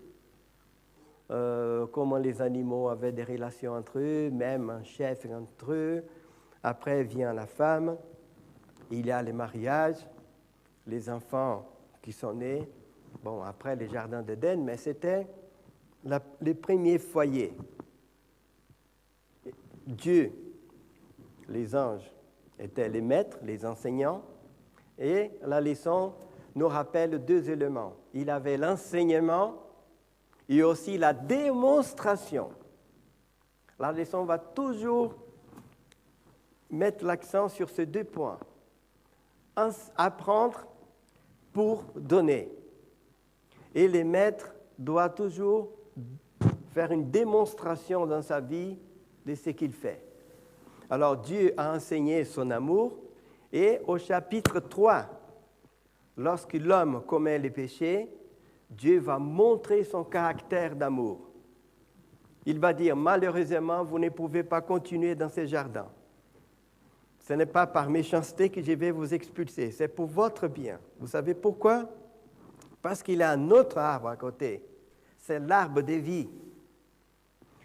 Comment les animaux avaient des relations entre eux, même un chef entre eux. Après vient la femme, il y a les mariages, les enfants qui sont nés, bon, après les jardins d'Éden, mais c'était les premiers foyers. Dieu, les anges, étaient les maîtres, les enseignants, et la leçon nous rappelle deux éléments. Il avait l'enseignement et aussi la démonstration. La leçon va toujours mettre l'accent sur ces deux points. Apprendre pour donner. Et les maîtres doivent toujours faire une démonstration dans sa vie de ce qu'il fait. Alors Dieu a enseigné son amour et au chapitre 3, lorsque l'homme commet les péchés, Dieu va montrer son caractère d'amour. Il va dire, malheureusement, vous ne pouvez pas continuer dans ce jardin. Ce n'est pas par méchanceté que je vais vous expulser, c'est pour votre bien. Vous savez pourquoi? Parce qu'il y a un autre arbre à côté. C'est l'arbre de vie.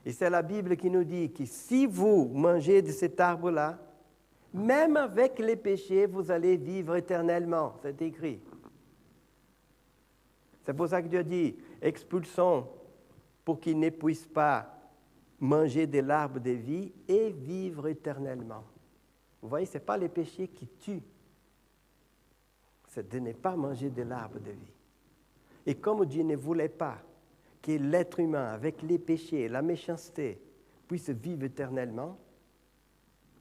Et c'est la Bible qui nous dit que si vous mangez de cet arbre-là, même avec les péchés, vous allez vivre éternellement. C'est écrit. C'est pour ça que Dieu dit, expulsons pour qu'ils ne puissent pas manger de l'arbre de vie et vivre éternellement. Vous voyez, ce n'est pas les péchés qui tuent. C'est de ne pas manger de l'arbre de vie. Et comme Dieu ne voulait pas que l'être humain, avec les péchés, la méchanceté, puisse vivre éternellement,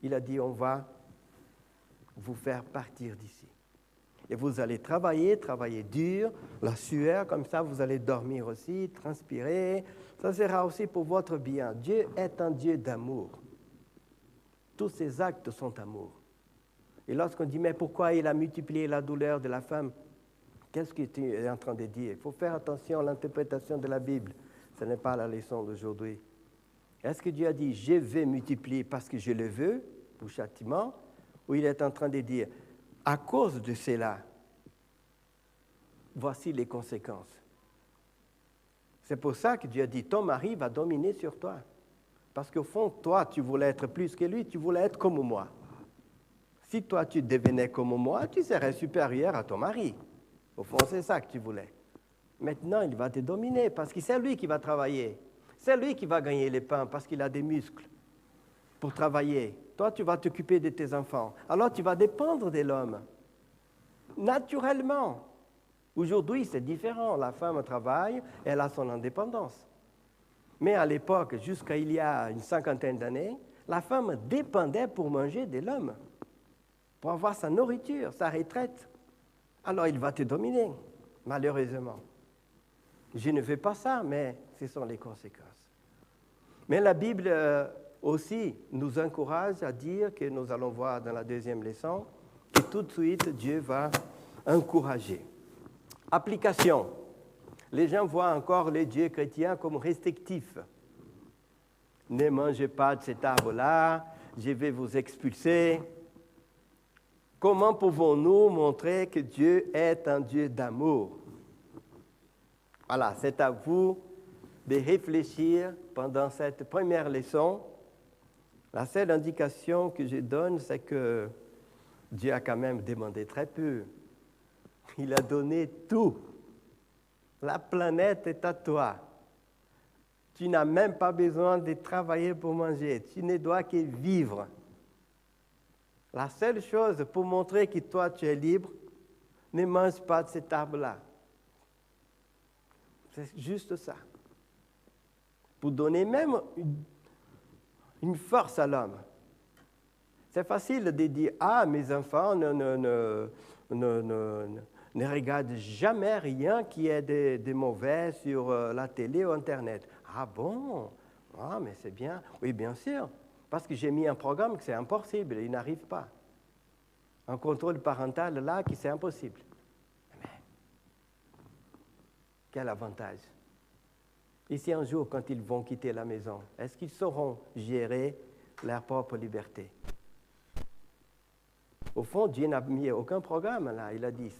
il a dit, on va vous faire partir d'ici. Et vous allez travailler dur, la sueur, comme ça vous allez dormir aussi, transpirer. Ça sera aussi pour votre bien. Dieu est un Dieu d'amour. Tous ses actes sont amour. Et lorsqu'on dit, mais pourquoi il a multiplié la douleur de la femme? Qu'est-ce qu'il est en train de dire? Il faut faire attention à l'interprétation de la Bible. Ce n'est pas la leçon d'aujourd'hui. Est-ce que Dieu a dit, je vais multiplier parce que je le veux, pour châtiment? Ou il est en train de dire, à cause de cela, voici les conséquences. C'est pour ça que Dieu a dit, ton mari va dominer sur toi. Parce qu'au fond, toi, tu voulais être plus que lui, tu voulais être comme moi. Si toi, tu devenais comme moi, tu serais supérieur à ton mari. Au fond, c'est ça que tu voulais. Maintenant, il va te dominer parce que c'est lui qui va travailler. C'est lui qui va gagner les pains parce qu'il a des muscles pour travailler. Toi, tu vas t'occuper de tes enfants. Alors, tu vas dépendre de l'homme. Naturellement. Aujourd'hui, c'est différent. La femme travaille, elle a son indépendance. Mais à l'époque, jusqu'à il y a une cinquantaine d'années, la femme dépendait pour manger de l'homme, pour avoir sa nourriture, sa retraite. Alors il va te dominer, malheureusement. Je ne fais pas ça, mais ce sont les conséquences. Mais la Bible aussi nous encourage à dire, que nous allons voir dans la deuxième leçon, que tout de suite Dieu va encourager. Application. Les gens voient encore les dieux chrétiens comme restrictifs. Ne mangez pas de cet arbre-là, je vais vous expulser. Comment pouvons-nous montrer que Dieu est un Dieu d'amour? Voilà, c'est à vous de réfléchir pendant cette première leçon. La seule indication que je donne, c'est que Dieu a quand même demandé très peu. Il a donné tout. La planète est à toi. Tu n'as même pas besoin de travailler pour manger. Tu ne dois que vivre. La seule chose pour montrer que toi, tu es libre, ne mange pas de cet arbre-là. C'est juste ça. Pour donner même une force à l'homme. C'est facile de dire, ah, mes enfants ne regardent jamais rien qui est de mauvais sur la télé ou Internet. Ah bon? Ah, mais c'est bien. Oui, bien sûr. Parce que j'ai mis un programme que c'est impossible, il n'arrive pas. Un contrôle parental là, qui c'est impossible. Mais quel avantage? Et si un jour, quand ils vont quitter la maison, est-ce qu'ils sauront gérer leur propre liberté? Au fond, Dieu n'a mis aucun programme là, il a dit,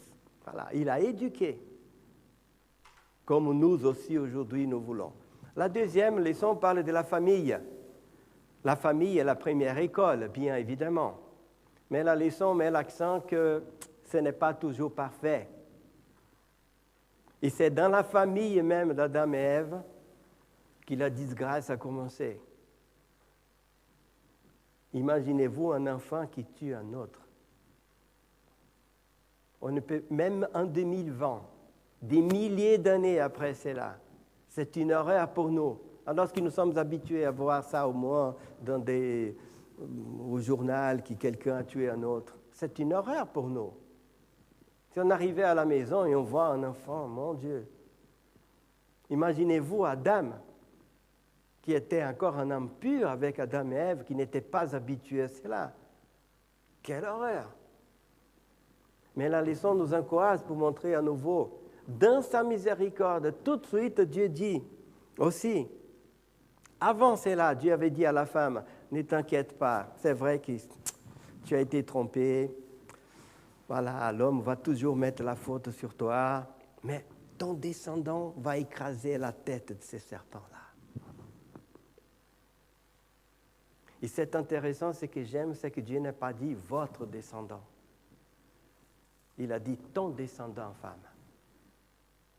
voilà, il a éduqué, comme nous aussi aujourd'hui nous voulons. La deuxième leçon parle de la famille. La famille est la première école, bien évidemment. Mais la leçon met l'accent que ce n'est pas toujours parfait. Et c'est dans la famille même d'Adam et Ève que la disgrâce a commencé. Imaginez-vous un enfant qui tue un autre. On ne peut, même en 2020, des milliers d'années après cela, c'est une horreur pour nous. Alors que nous sommes habitués à voir ça au moins au journal, que quelqu'un a tué un autre. C'est une horreur pour nous. Si on arrivait à la maison et on voit un enfant, mon Dieu. Imaginez-vous Adam, qui était encore un homme pur avec Adam et Ève, qui n'était pas habitué à cela. Quelle horreur! Mais la leçon nous encourage pour montrer à nouveau, dans sa miséricorde, tout de suite Dieu dit aussi, avant cela, Dieu avait dit à la femme, ne t'inquiète pas, c'est vrai que tu as été trompée, voilà, l'homme va toujours mettre la faute sur toi, mais ton descendant va écraser la tête de ces serpents-là. Et c'est intéressant, ce que j'aime, c'est que Dieu n'a pas dit votre descendant. Il a dit ton descendant, femme.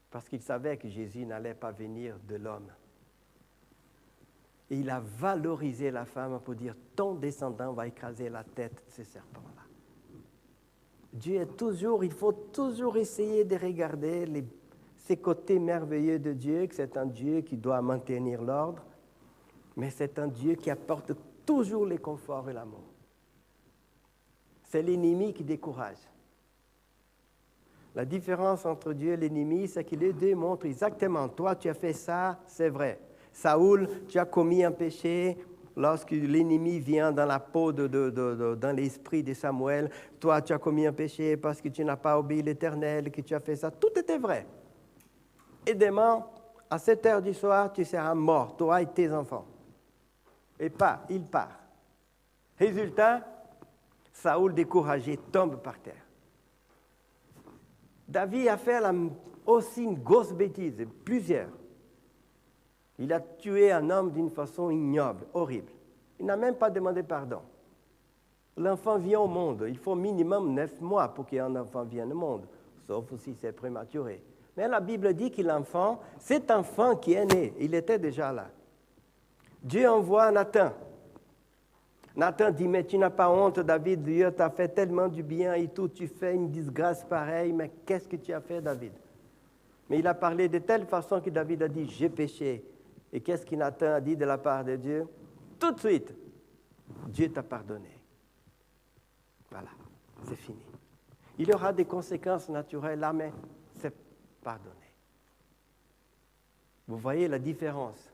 Parce qu'il savait que Jésus n'allait pas venir de l'homme. Et il a valorisé la femme pour dire ton descendant va écraser la tête de ces serpents-là. Dieu est toujours, il faut toujours essayer de regarder ces côtés merveilleux de Dieu, que c'est un Dieu qui doit maintenir l'ordre, mais c'est un Dieu qui apporte toujours le confort et l'amour. C'est l'ennemi qui décourage. La différence entre Dieu et l'ennemi, c'est que les deux montrent exactement, toi tu as fait ça, c'est vrai. Saoul, tu as commis un péché lorsque l'ennemi vient dans la peau, dans l'esprit de Samuel. Toi tu as commis un péché parce que tu n'as pas obéi l'Éternel, que tu as fait ça. Tout était vrai. Et demain, à 7 heures du soir, tu seras mort, toi et tes enfants. Et il part. Résultat, Saoul découragé tombe par terre. David a fait aussi une grosse bêtise, plusieurs. Il a tué un homme d'une façon ignoble, horrible. Il n'a même pas demandé pardon. L'enfant vient au monde. Il faut minimum 9 mois pour qu'un enfant vienne au monde, sauf si c'est prématuré. Mais la Bible dit que l'enfant, cet enfant qui est né, il était déjà là. Dieu envoie Nathan. Nathan dit, mais tu n'as pas honte, David, Dieu t'a fait tellement du bien et tout, tu fais une disgrâce pareille, mais qu'est-ce que tu as fait, David? Mais il a parlé de telle façon que David a dit, j'ai péché. Et qu'est-ce que Nathan a dit de la part de Dieu? Tout de suite, Dieu t'a pardonné. Voilà, c'est fini. Il y aura des conséquences naturelles là, mais c'est pardonné. Vous voyez la différence.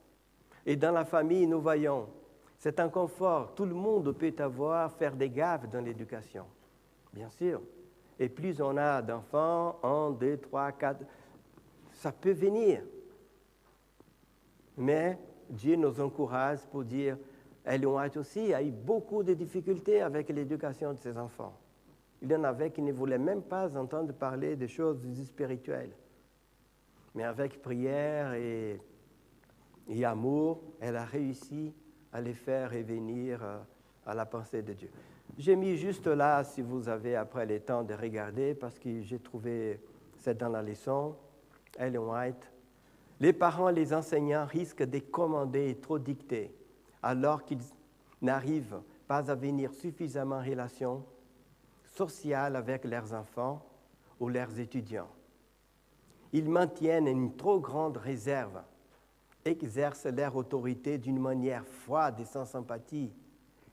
Et dans la famille, nous voyons, c'est un confort. Tout le monde peut faire des gaffes dans l'éducation, bien sûr. Et plus on a d'enfants, 1, 2, 3, 4, ça peut venir. Mais Dieu nous encourage pour dire, Ellen White aussi a eu beaucoup de difficultés avec l'éducation de ses enfants. Il y en avait qui ne voulaient même pas entendre parler des choses spirituelles. Mais avec prière et amour, elle a réussi à les faire revenir à la pensée de Dieu. J'ai mis juste là, si vous avez après le temps de regarder, parce que j'ai trouvé, c'est dans la leçon, Ellen White. Les parents, les enseignants risquent de commander et trop dicter, alors qu'ils n'arrivent pas à venir suffisamment en relation sociale avec leurs enfants ou leurs étudiants. Ils maintiennent une trop grande réserve, exercent leur autorité d'une manière froide et sans sympathie,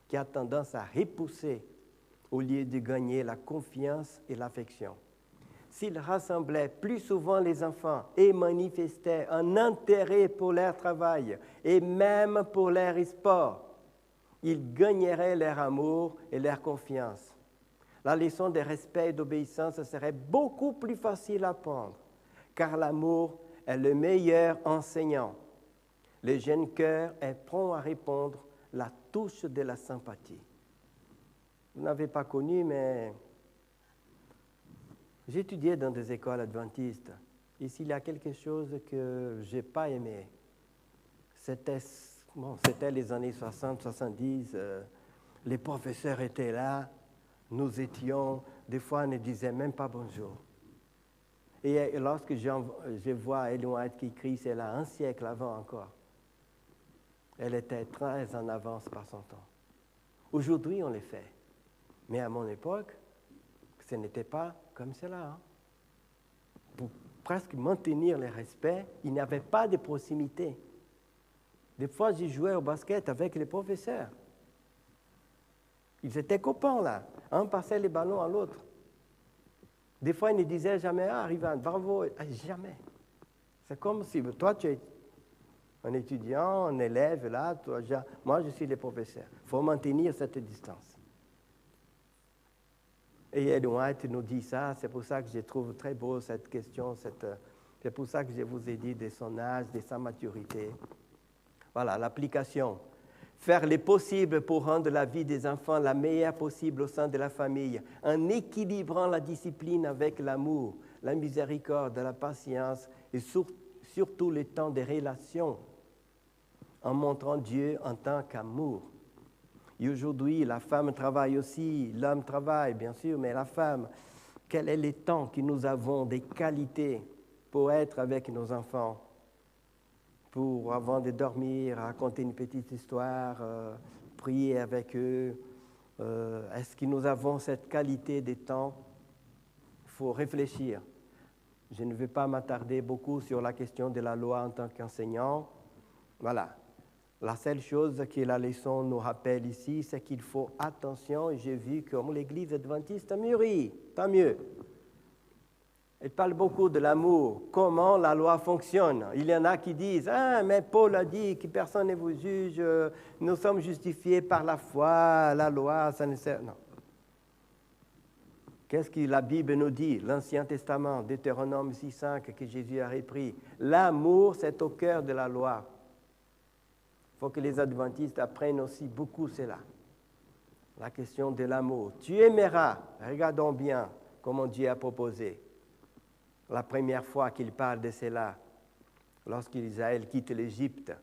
qui a tendance à repousser au lieu de gagner la confiance et l'affection. S'ils rassemblaient plus souvent les enfants et manifestaient un intérêt pour leur travail et même pour leur sport, ils gagneraient leur amour et leur confiance. La leçon de respect et d'obéissance serait beaucoup plus facile à apprendre, car l'amour est le meilleur enseignant. Le jeune cœur est prompt à répondre la touche de la sympathie. Vous n'avez pas connu, mais j'ai étudié dans des écoles adventistes. Et s'il y a quelque chose que je n'ai pas aimé, c'était les années 60, 70. Les professeurs étaient là. Nous étions, des fois, on ne disait même pas bonjour. Et lorsque je vois Ellen White qui écrit, c'est là, un siècle avant encore. Elle était très en avance par son temps. Aujourd'hui, on les fait. Mais à mon époque, ce n'était pas comme cela. Hein. Pour presque maintenir le respect, il n'y avait pas de proximité. Des fois, j'ai joué au basket avec les professeurs. Ils étaient copains, là. Un passait les ballons à l'autre. Des fois, ils ne disaient jamais « Ah, Rivan, bravo !» Jamais. C'est comme si toi, tu es un étudiant, un élève, là, toi, moi, je suis le professeur. Il faut maintenir cette distance. Et Ellen White nous dit ça, c'est pour ça que je trouve très beau cette question, c'est pour ça que je vous ai dit de son âge, de sa maturité. Voilà, l'application. Faire le possible pour rendre la vie des enfants la meilleure possible au sein de la famille, en équilibrant la discipline avec l'amour, la miséricorde, la patience et surtout le temps des relations, en montrant Dieu en tant qu'amour. Et aujourd'hui, la femme travaille aussi, l'homme travaille, bien sûr, mais la femme, quel est le temps que nous avons, des qualités pour être avec nos enfants, pour, avant de dormir, raconter une petite histoire, prier avec eux. Est-ce que nous avons cette qualité de temps? Il faut réfléchir. Je ne vais pas m'attarder beaucoup sur la question de la loi en tant qu'enseignant. Voilà. La seule chose que la leçon nous rappelle ici, c'est qu'il faut attention. J'ai vu comme l'Église adventiste mûrit, tant mieux. Elle parle beaucoup de l'amour, comment la loi fonctionne. Il y en a qui disent « Ah, mais Paul a dit que personne ne vous juge, nous sommes justifiés par la foi, la loi, ça ne sert... » Non. Qu'est-ce que la Bible nous dit? L'Ancien Testament, Deutéronome 6.5, que Jésus a repris. L'amour, c'est au cœur de la loi. Il faut que les adventistes apprennent aussi beaucoup cela. La question de l'amour. Tu aimeras, regardons bien comment Dieu a proposé. La première fois qu'il parle de cela, lorsqu'Israël quitte l'Égypte.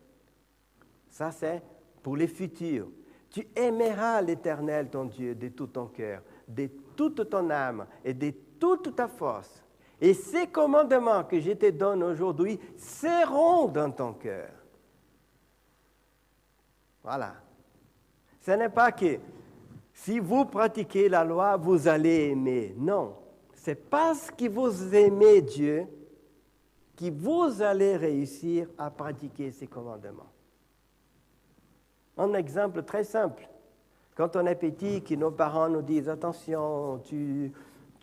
Ça, c'est pour les futurs. Tu aimeras l'Éternel, ton Dieu, de tout ton cœur, de toute ton âme et de toute ta force. Et ces commandements que je te donne aujourd'hui seront dans ton cœur. Voilà. Ce n'est pas que si vous pratiquez la loi, vous allez aimer. Non. C'est parce que vous aimez Dieu que vous allez réussir à pratiquer ces commandements. Un exemple très simple. Quand on est petit, que nos parents nous disent « Attention, tu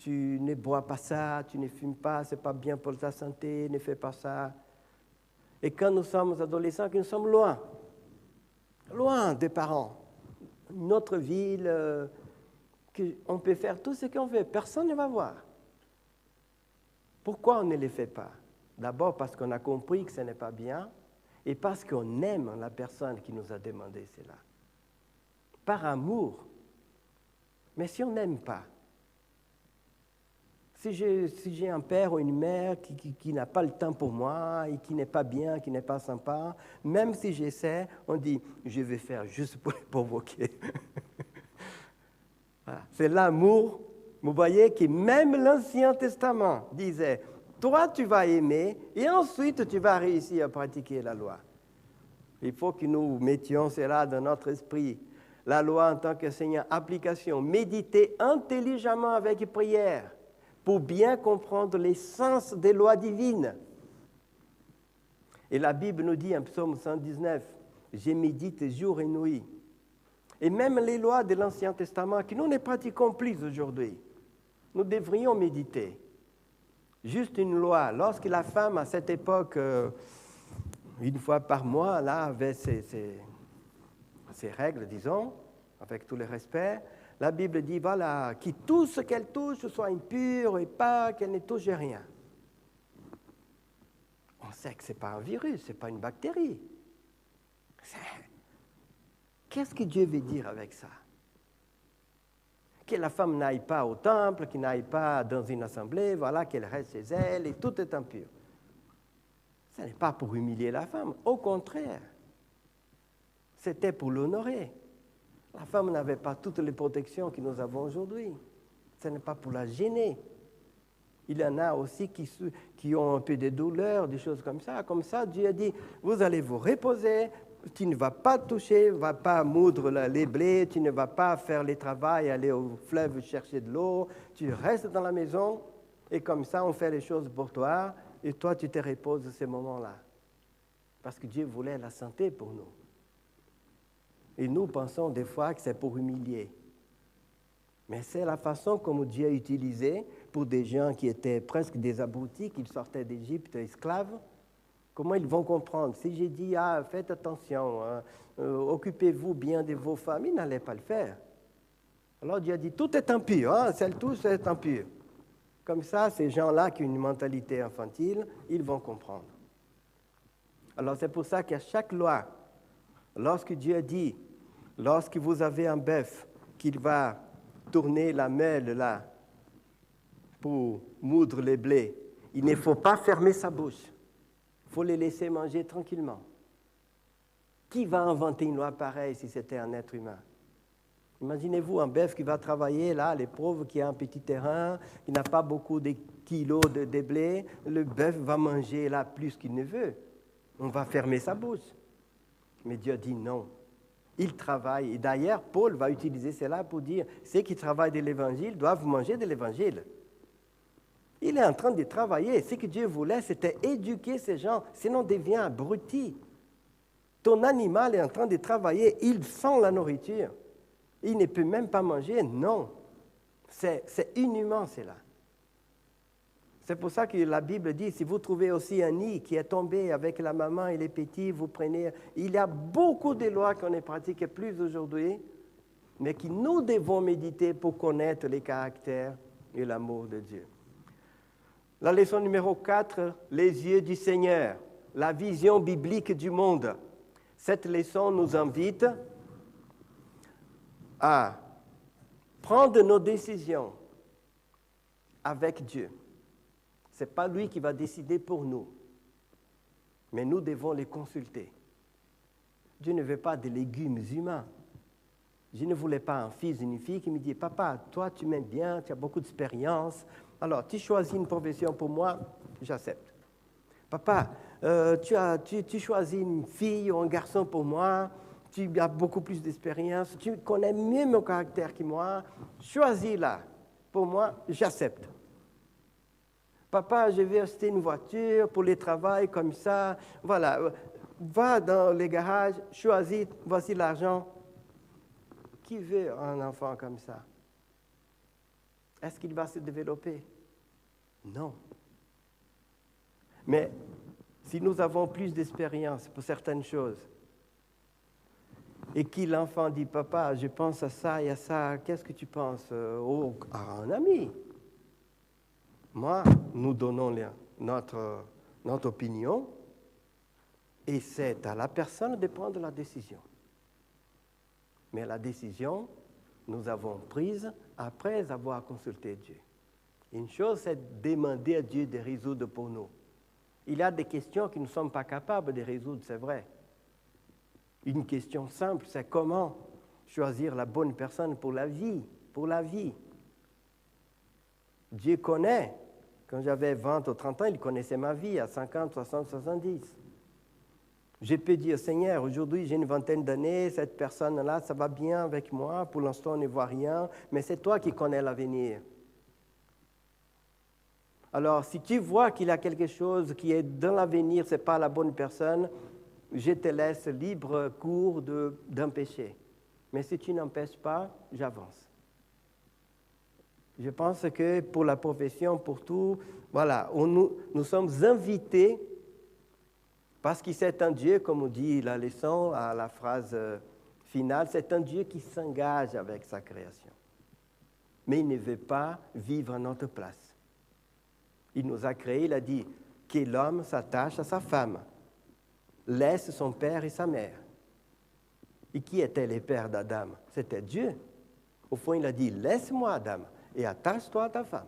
ne bois pas ça, tu ne fumes pas, ce n'est pas bien pour ta santé, ne fais pas ça. » Et quand nous sommes adolescents, que nous sommes loin des parents, notre ville, on peut faire tout ce qu'on veut, personne ne va voir. Pourquoi on ne les fait pas? D'abord parce qu'on a compris que ce n'est pas bien et parce qu'on aime la personne qui nous a demandé cela. Par amour. Mais si on n'aime pas, si j'ai un père ou une mère qui n'a pas le temps pour moi et qui n'est pas bien, qui n'est pas sympa, même si j'essaie, on dit « je vais faire juste pour les provoquer ». Voilà. C'est l'amour. Vous voyez que même l'Ancien Testament disait « toi tu vas aimer et ensuite tu vas réussir à pratiquer la loi ». Il faut que nous mettions cela dans notre esprit. La loi en tant qu'enseignant, application, méditer intelligemment avec prière pour bien comprendre l'essence des lois divines. Et la Bible nous dit en Psaume 119, « Je médite jour et nuit ». Et même les lois de l'Ancien Testament que nous ne pratiquons plus aujourd'hui, nous devrions méditer. Juste une loi. Lorsque la femme, à cette époque, une fois par mois, là, avait ses règles, disons, avec tout le respect, la Bible dit, voilà, que tout ce qu'elle touche soit impur et pas qu'elle ne touche rien. On sait que ce n'est pas un virus, ce n'est pas une bactérie. Qu'est-ce que Dieu veut dire avec ça? Que la femme n'aille pas au temple, qu'elle n'aille pas dans une assemblée, voilà, qu'elle reste chez elle et tout est impur. Ce n'est pas pour humilier la femme, au contraire. C'était pour l'honorer. La femme n'avait pas toutes les protections que nous avons aujourd'hui. Ce n'est pas pour la gêner. Il y en a aussi qui ont un peu de douleur, des choses comme ça. Comme ça, Dieu a dit, vous allez vous reposer, tu ne vas pas toucher, vas pas moudre les blés, tu ne vas pas faire les travaux, aller au fleuve chercher de l'eau, tu restes dans la maison et comme ça on fait les choses pour toi et toi tu te reposes à ces moments-là. Parce que Dieu voulait la santé pour nous. Et nous pensons des fois que c'est pour humilier. Mais c'est la façon comme Dieu a utilisé pour des gens qui étaient presque des abrutis, qui sortaient d'Égypte esclaves. Comment ils vont comprendre? Si j'ai dit, faites attention, occupez-vous bien de vos femmes, ils n'allaient pas le faire. Alors Dieu a dit, tout est impur, tout est impur. Comme ça, ces gens-là qui ont une mentalité infantile, ils vont comprendre. Alors c'est pour ça qu'à chaque loi, lorsque Dieu dit, lorsque vous avez un bœuf, qu'il va tourner la meule là pour moudre les blés, il ne faut pas fermer sa bouche. Il faut les laisser manger tranquillement. Qui va inventer une loi pareille si c'était un être humain? Imaginez-vous un bœuf qui va travailler là, les pauvres qui a un petit terrain, qui n'a pas beaucoup de kilos de blé, le bœuf va manger là plus qu'il ne veut. On va fermer sa bouche. Mais Dieu dit non. Il travaille. Et d'ailleurs, Paul va utiliser cela pour dire ceux qui travaillent de l'évangile doivent manger de l'évangile. Il est en train de travailler. Ce que Dieu voulait, c'était éduquer ces gens, sinon on devient abruti. Ton animal est en train de travailler, il sent la nourriture. Il ne peut même pas manger, non. C'est inhumain, cela. C'est pour ça que la Bible dit, si vous trouvez aussi un nid qui est tombé avec la maman et les petits, vous prenez... Il y a beaucoup de lois qu'on ne pratique plus aujourd'hui, mais que nous devons méditer pour connaître les caractères et l'amour de Dieu. La leçon numéro 4, les yeux du Seigneur, la vision biblique du monde. Cette leçon nous invite à prendre nos décisions avec Dieu. Ce n'est pas lui qui va décider pour nous, mais nous devons les consulter. Dieu ne veut pas des légumes humains. Je ne voulais pas un fils, une fille qui me dit « Papa, toi tu m'aimes bien, tu as beaucoup d'expérience, alors tu choisis une profession pour moi, j'accepte. Papa, tu choisis une fille ou un garçon pour moi, tu as beaucoup plus d'expérience, tu connais mieux mon caractère que moi, choisis-la. Pour moi, j'accepte. Papa, je vais acheter une voiture pour les travaux comme ça. Voilà, va dans les garages, choisis, voici l'argent. Qui veut un enfant comme ça? Est-ce qu'il va se développer? Non. Mais si nous avons plus d'expérience pour certaines choses, et que l'enfant dit, papa, je pense à ça et à ça, qu'est-ce que tu penses? À un ami. Moi, nous donnons notre opinion, et c'est à la personne de prendre la décision. Mais la décision, nous avons prise après avoir consulté Dieu. Une chose, c'est de demander à Dieu de résoudre pour nous. Il y a des questions que nous ne sommes pas capables de résoudre, c'est vrai. Une question simple, c'est comment choisir la bonne personne pour la vie, Dieu connaît. Quand j'avais 20 ou 30 ans, il connaissait ma vie à 50, 60, 70. Je peux dire, Seigneur, aujourd'hui j'ai une vingtaine d'années, cette personne-là, ça va bien avec moi, pour l'instant on ne voit rien, mais c'est toi qui connais l'avenir. Alors, si tu vois qu'il y a quelque chose qui est dans l'avenir, ce n'est pas la bonne personne, je te laisse libre cours d'un péché. Mais si tu n'empêches pas, j'avance. Je pense que pour la profession, pour tout, voilà, nous sommes invités, parce que c'est un Dieu, comme on dit la leçon, à la phrase finale, c'est un Dieu qui s'engage avec sa création. Mais il ne veut pas vivre à notre place. Il nous a créés, il a dit que l'homme s'attache à sa femme, laisse son père et sa mère. Et qui étaient les pères d'Adam? C'était Dieu. Au fond, il a dit, laisse-moi Adam et attache-toi à ta femme.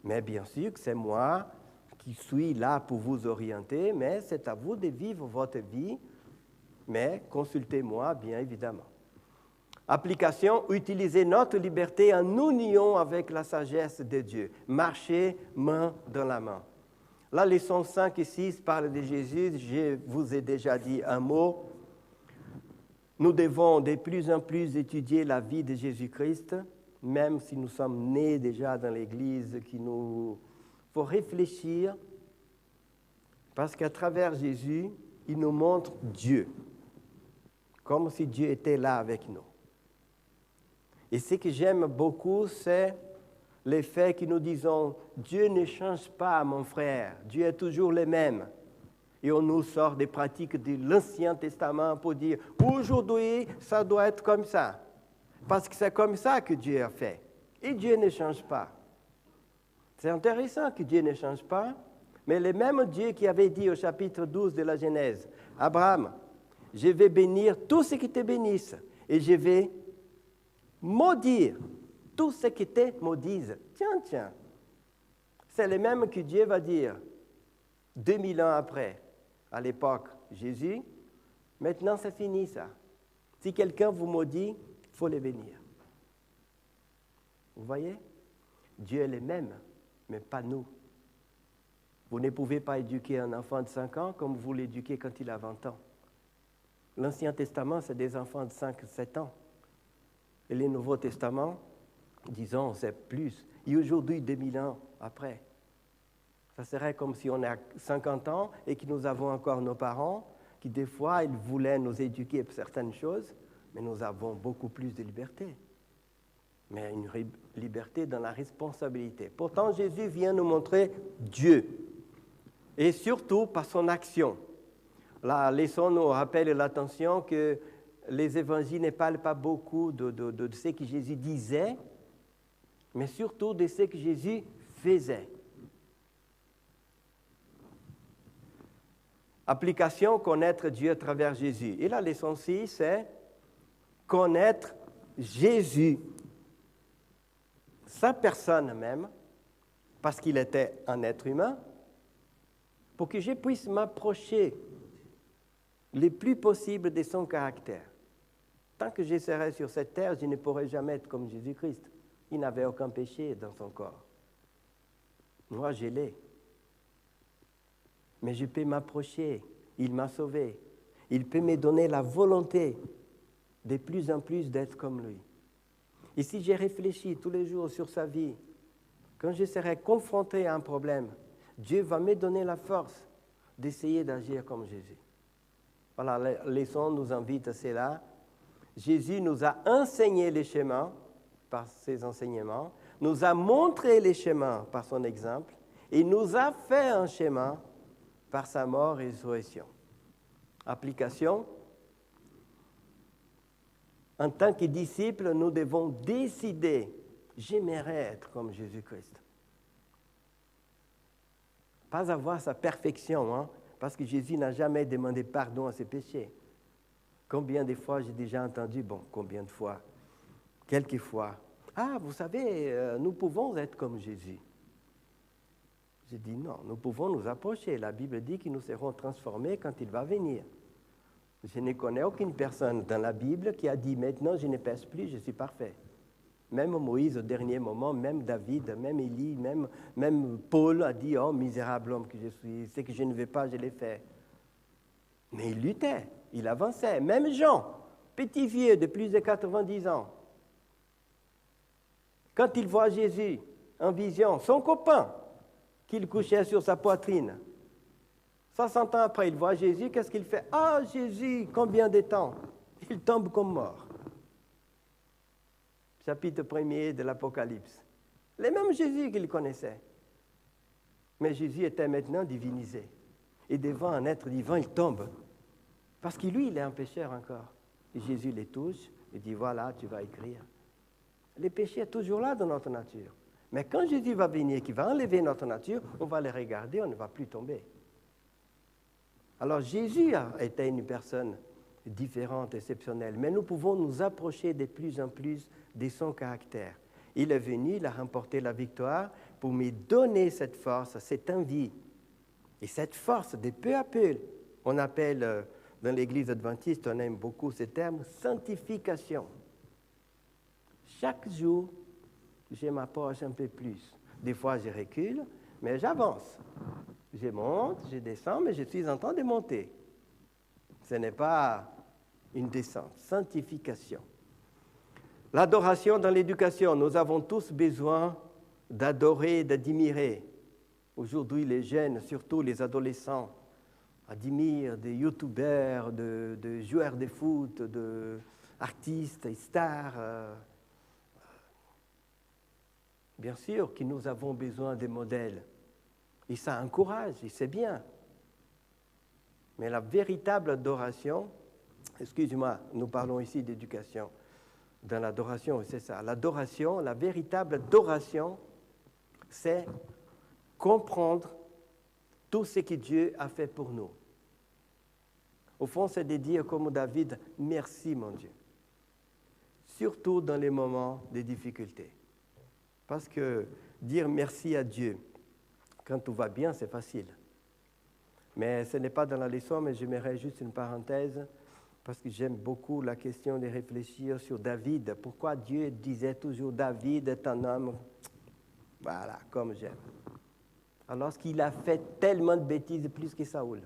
Mais bien sûr que c'est moi qui suis là pour vous orienter, mais c'est à vous de vivre votre vie, mais consultez-moi bien évidemment. Application, utiliser notre liberté en union avec la sagesse de Dieu. Marcher main dans la main. La leçon 5 et 6 parle de Jésus. Je vous ai déjà dit un mot Nous devons de plus en plus étudier la vie de Jésus-Christ, même si nous sommes nés déjà dans l'Église, il faut réfléchir, parce qu'à travers Jésus, il nous montre Dieu, comme si Dieu était là avec nous. Et ce que j'aime beaucoup, c'est le fait que nous disons « Dieu ne change pas, mon frère, Dieu est toujours le même ». Et on nous sort des pratiques de l'Ancien Testament pour dire « Aujourd'hui, ça doit être comme ça ». Parce que c'est comme ça que Dieu a fait. Et Dieu ne change pas. C'est intéressant que Dieu ne change pas, mais le même Dieu qui avait dit au chapitre 12 de la Genèse, « Abraham, je vais bénir tout ce qui te bénisse et je vais maudire tout ce qui te maudise. » Tiens. C'est le même que Dieu va dire 2000 ans après, à l'époque Jésus. Maintenant, c'est fini ça. Si quelqu'un vous maudit, il faut le bénir. Vous voyez? Dieu est le même, mais pas nous. Vous ne pouvez pas éduquer un enfant de 5 ans comme vous l'éduquez quand il a 20 ans. L'Ancien Testament, c'est des enfants de 5-7 ans. Et le Nouveau Testament, disons, c'est plus. Et aujourd'hui, 2000 ans après. Ça serait comme si on a 50 ans et que nous avons encore nos parents, qui des fois, ils voulaient nous éduquer pour certaines choses, mais nous avons beaucoup plus de liberté. Mais une liberté dans la responsabilité. Pourtant, Jésus vient nous montrer Dieu. Et surtout par son action. La leçon nous rappelle l'attention que les évangiles ne parlent pas beaucoup de ce que Jésus disait, mais surtout de ce que Jésus faisait. Application, connaître Dieu à travers Jésus. Et la leçon 6, c'est connaître Jésus, sa personne même, parce qu'il était un être humain, pour que je puisse m'approcher le plus possible de son caractère. Tant que je serai sur cette terre, je ne pourrai jamais être comme Jésus-Christ. Il n'avait aucun péché dans son corps. Moi, je l'ai. Mais je peux m'approcher. Il m'a sauvé. Il peut me donner la volonté de plus en plus d'être comme lui. Et si j'ai réfléchi tous les jours sur sa vie, quand je serai confronté à un problème, Dieu va me donner la force d'essayer d'agir comme Jésus. Voilà, la leçon nous invite à cela. Jésus nous a enseigné les chemins par ses enseignements, nous a montré les chemins par son exemple, et nous a fait un chemin par sa mort et résurrection. Application. En tant que disciples, nous devons décider, j'aimerais être comme Jésus-Christ. Pas avoir sa perfection, parce que Jésus n'a jamais demandé pardon à ses péchés. Combien de fois j'ai déjà entendu, combien de fois? Quelques fois. Ah, vous savez, nous pouvons être comme Jésus. J'ai dit non, nous pouvons nous approcher. La Bible dit que nous serons transformés quand il va venir. Je ne connais aucune personne dans la Bible qui a dit maintenant je ne pêche plus, je suis parfait. Même Moïse au dernier moment, même David, même Élie, même Paul a dit oh misérable homme que je suis, ce que je ne veux pas, je l'ai fait. Mais il luttait, il avançait. Même Jean, petit vieux de plus de 90 ans, quand il voit Jésus en vision, son copain, qu'il couchait sur sa poitrine. 60 ans après, il voit Jésus, qu'est-ce qu'il fait? Ah, Jésus, combien de temps? Il tombe comme mort. Chapitre 1er de l'Apocalypse. Le même Jésus qu'il connaissait. Mais Jésus était maintenant divinisé. Et devant un être divin, il tombe. Parce que lui, il est un pécheur encore. Et Jésus les touche et dit, voilà, tu vas écrire. Le péché est toujours là dans notre nature. Mais quand Jésus va venir, qui va enlever notre nature, on va le regarder, on ne va plus tomber. Alors Jésus a été une personne différente, exceptionnelle, mais nous pouvons nous approcher de plus en plus de son caractère. Il est venu, il a remporté la victoire pour me donner cette force, cette envie. Et cette force, de peu à peu, on appelle, dans l'Église adventiste, on aime beaucoup ce terme, sanctification. Chaque jour, je m'approche un peu plus. Des fois, je recule, mais j'avance. Je monte, je descends, mais je suis en train de monter. Ce n'est pas une descente, sanctification. L'adoration dans l'éducation, nous avons tous besoin d'adorer, d'admirer. Aujourd'hui, les jeunes, surtout les adolescents, admirent des youtubeurs, de joueurs de foot, d'artistes et stars. Bien sûr que nous avons besoin de modèles. Et ça encourage, et c'est bien. Mais la véritable adoration, excusez-moi, nous parlons ici d'éducation. Dans l'adoration, c'est ça. L'adoration, la véritable adoration, c'est comprendre tout ce que Dieu a fait pour nous. Au fond, c'est de dire comme David, merci mon Dieu. Surtout dans les moments de difficulté. Parce que dire merci à Dieu, quand tout va bien, c'est facile. Mais ce n'est pas dans la leçon, mais j'aimerais juste une parenthèse, parce que j'aime beaucoup la question de réfléchir sur David. Pourquoi Dieu disait toujours David est un homme, voilà, comme j'aime. Alors qu'il a fait tellement de bêtises plus que Saoul.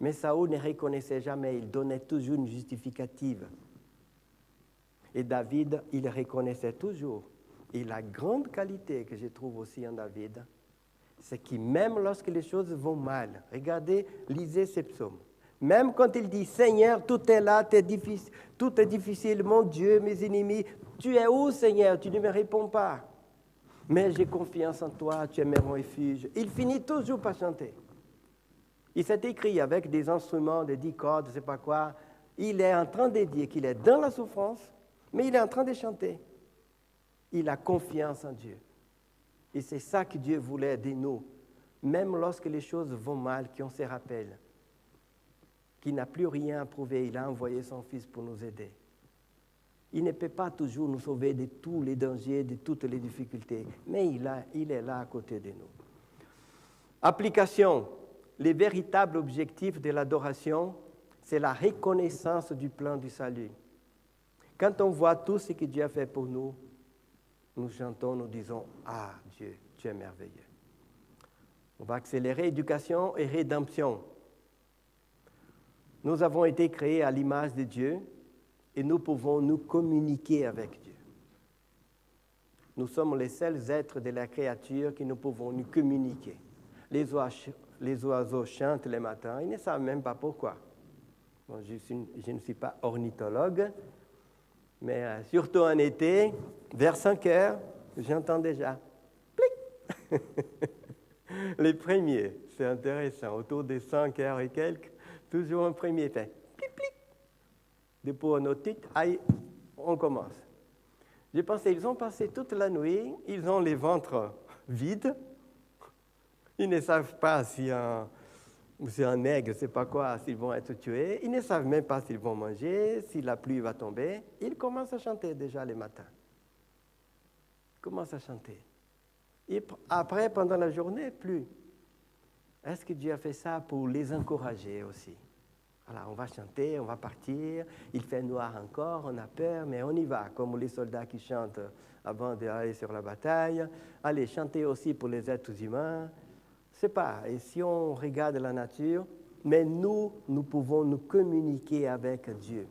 Mais Saoul ne reconnaissait jamais, il donnait toujours une justificative. Et David, il reconnaissait toujours. Et la grande qualité que je trouve aussi en David, c'est que même lorsque les choses vont mal, regardez, lisez ces psaumes. Même quand il dit, Seigneur, tout est là, tout est difficile, mon Dieu, mes ennemis, tu es où, Seigneur? Tu ne me réponds pas. Mais j'ai confiance en toi, tu es mon refuge. Il finit toujours par chanter. Il s'est écrit avec des instruments de 10 cordes, je ne sais pas quoi. Il est en train de dire qu'il est dans la souffrance, mais il est en train de chanter. Il a confiance en Dieu. Et c'est ça que Dieu voulait de nous. Même lorsque les choses vont mal, qu'on se rappelle qu'il n'a plus rien à prouver, il a envoyé son Fils pour nous aider. Il ne peut pas toujours nous sauver de tous les dangers, de toutes les difficultés, mais il est là à côté de nous. Application. Les véritables objectifs de l'adoration, c'est la reconnaissance du plan du salut. Quand on voit tout ce que Dieu a fait pour nous, nous chantons, nous disons « Ah, Dieu, tu es merveilleux ». On va accélérer éducation et rédemption. Nous avons été créés à l'image de Dieu et nous pouvons nous communiquer avec Dieu. Nous sommes les seuls êtres de la créature qui nous pouvons nous communiquer. Les oiseaux chantent le matin, ils ne savent même pas pourquoi. Bon, je ne suis pas ornithologue, mais surtout en été, vers 5 heures, j'entends déjà « plic ». Les premiers, c'est intéressant, autour des 5 heures et quelques, toujours un premier fait « plic, plic ». Depuis nos titres, allez, on commence. J'ai pensé, ils ont passé toute la nuit, ils ont les ventres vides, ils ne savent pas si c'est un aigle, je ne sais pas quoi, s'ils vont être tués. Ils ne savent même pas s'ils vont manger, si la pluie va tomber. Ils commencent à chanter déjà le matin. Ils commencent à chanter. Et après, pendant la journée, plus. Est-ce que Dieu a fait ça pour les encourager aussi? Alors, on va chanter, on va partir. Il fait noir encore, on a peur, mais on y va, comme les soldats qui chantent avant d'aller sur la bataille. Allez, chanter aussi pour les êtres humains. Je ne sais pas, et si on regarde la nature, mais nous pouvons nous communiquer avec Dieu.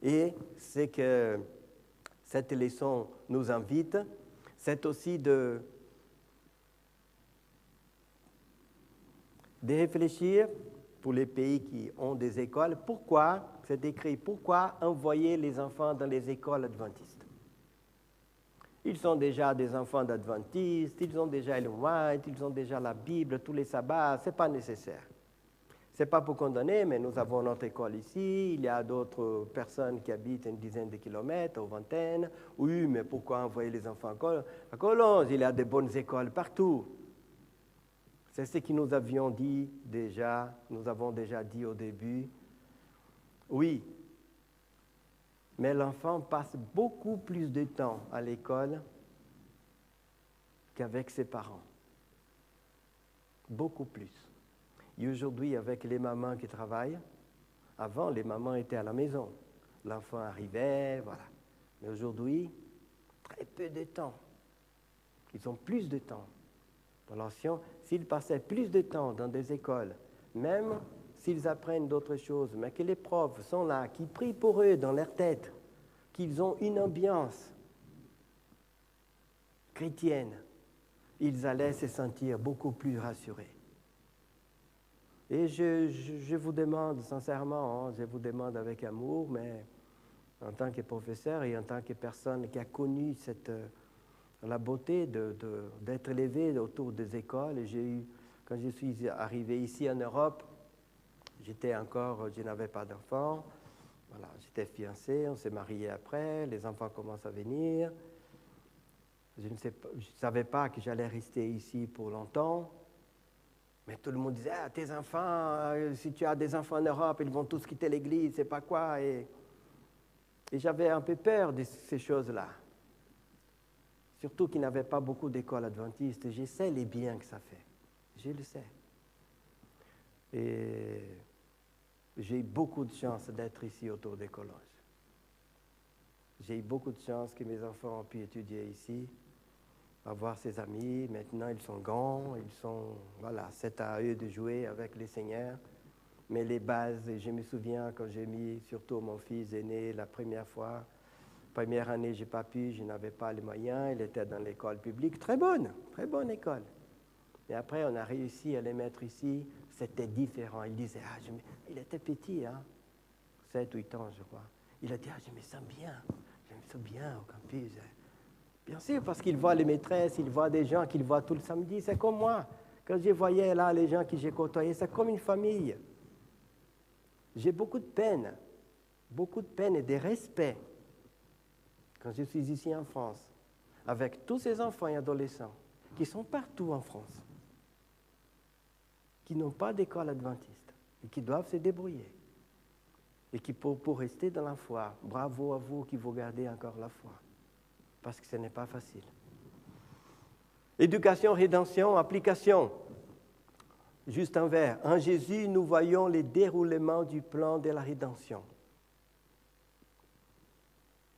Et ce que cette leçon nous invite, c'est aussi de réfléchir pour les pays qui ont des écoles. Pourquoi, c'est écrit, pourquoi envoyer les enfants dans les écoles adventistes? Ils sont déjà des enfants d'adventistes, ils ont déjà Ellen White, ils ont déjà la Bible, tous les sabbats, ce n'est pas nécessaire. Ce n'est pas pour condamner, mais nous avons notre école ici, il y a d'autres personnes qui habitent une dizaine de kilomètres, ou vingtaine. Oui, mais pourquoi envoyer les enfants à Collonges? Il y a de bonnes écoles partout. C'est ce que nous avions dit déjà, nous avons déjà dit au début. Oui, mais l'enfant passe beaucoup plus de temps à l'école qu'avec ses parents. Beaucoup plus. Et aujourd'hui, avec les mamans qui travaillent, avant, les mamans étaient à la maison. L'enfant arrivait, voilà. Mais aujourd'hui, très peu de temps. Ils ont plus de temps. Alors, s'ils passaient plus de temps dans des écoles, même s'ils apprennent d'autres choses, mais que les profs sont là, qui prient pour eux dans leur tête, qu'ils ont une ambiance chrétienne, ils allaient se sentir beaucoup plus rassurés. Et je vous demande sincèrement, je vous demande avec amour, mais en tant que professeur et en tant que personne qui a connu la beauté d'être élevé autour des écoles, quand je suis arrivé ici en Europe, je n'avais pas d'enfants, voilà, j'étais fiancé, on s'est marié après, les enfants commencent à venir. Je ne savais pas que j'allais rester ici pour longtemps, mais tout le monde disait, tes enfants, si tu as des enfants en Europe, ils vont tous quitter l'église, c'est pas quoi. Et j'avais un peu peur de ces choses-là. Surtout qu'il n'y avait pas beaucoup d'écoles adventistes. Je sais les biens que ça fait. Je le sais. Et j'ai eu beaucoup de chance d'être ici autour des Collonges. J'ai eu beaucoup de chance que mes enfants ont pu étudier ici, avoir ses amis. Maintenant, ils sont grands, voilà, c'est à eux de jouer avec les seigneurs. Mais les bases, je me souviens quand j'ai mis, surtout mon fils aîné, la première année, je n'avais pas les moyens, il était dans l'école publique, très bonne école. Et après, on a réussi à les mettre ici, c'était différent. Il disait, il était petit, 7 ou 8 ans, je crois. Il a dit, je me sens bien au campus. Bien sûr, parce qu'il voit les maîtresses, il voit des gens qu'il voit tout le samedi. C'est comme moi. Quand je voyais là les gens que j'ai côtoyés, c'est comme une famille. J'ai beaucoup de peine et de respect quand je suis ici en France, avec tous ces enfants et adolescents qui sont partout en France, qui n'ont pas d'école adventiste et qui doivent se débrouiller. Et qui pour rester dans la foi, bravo à vous qui vous gardez encore la foi. Parce que ce n'est pas facile. Éducation, rédemption, application. Juste un vers. En Jésus, nous voyons le déroulement du plan de la rédemption.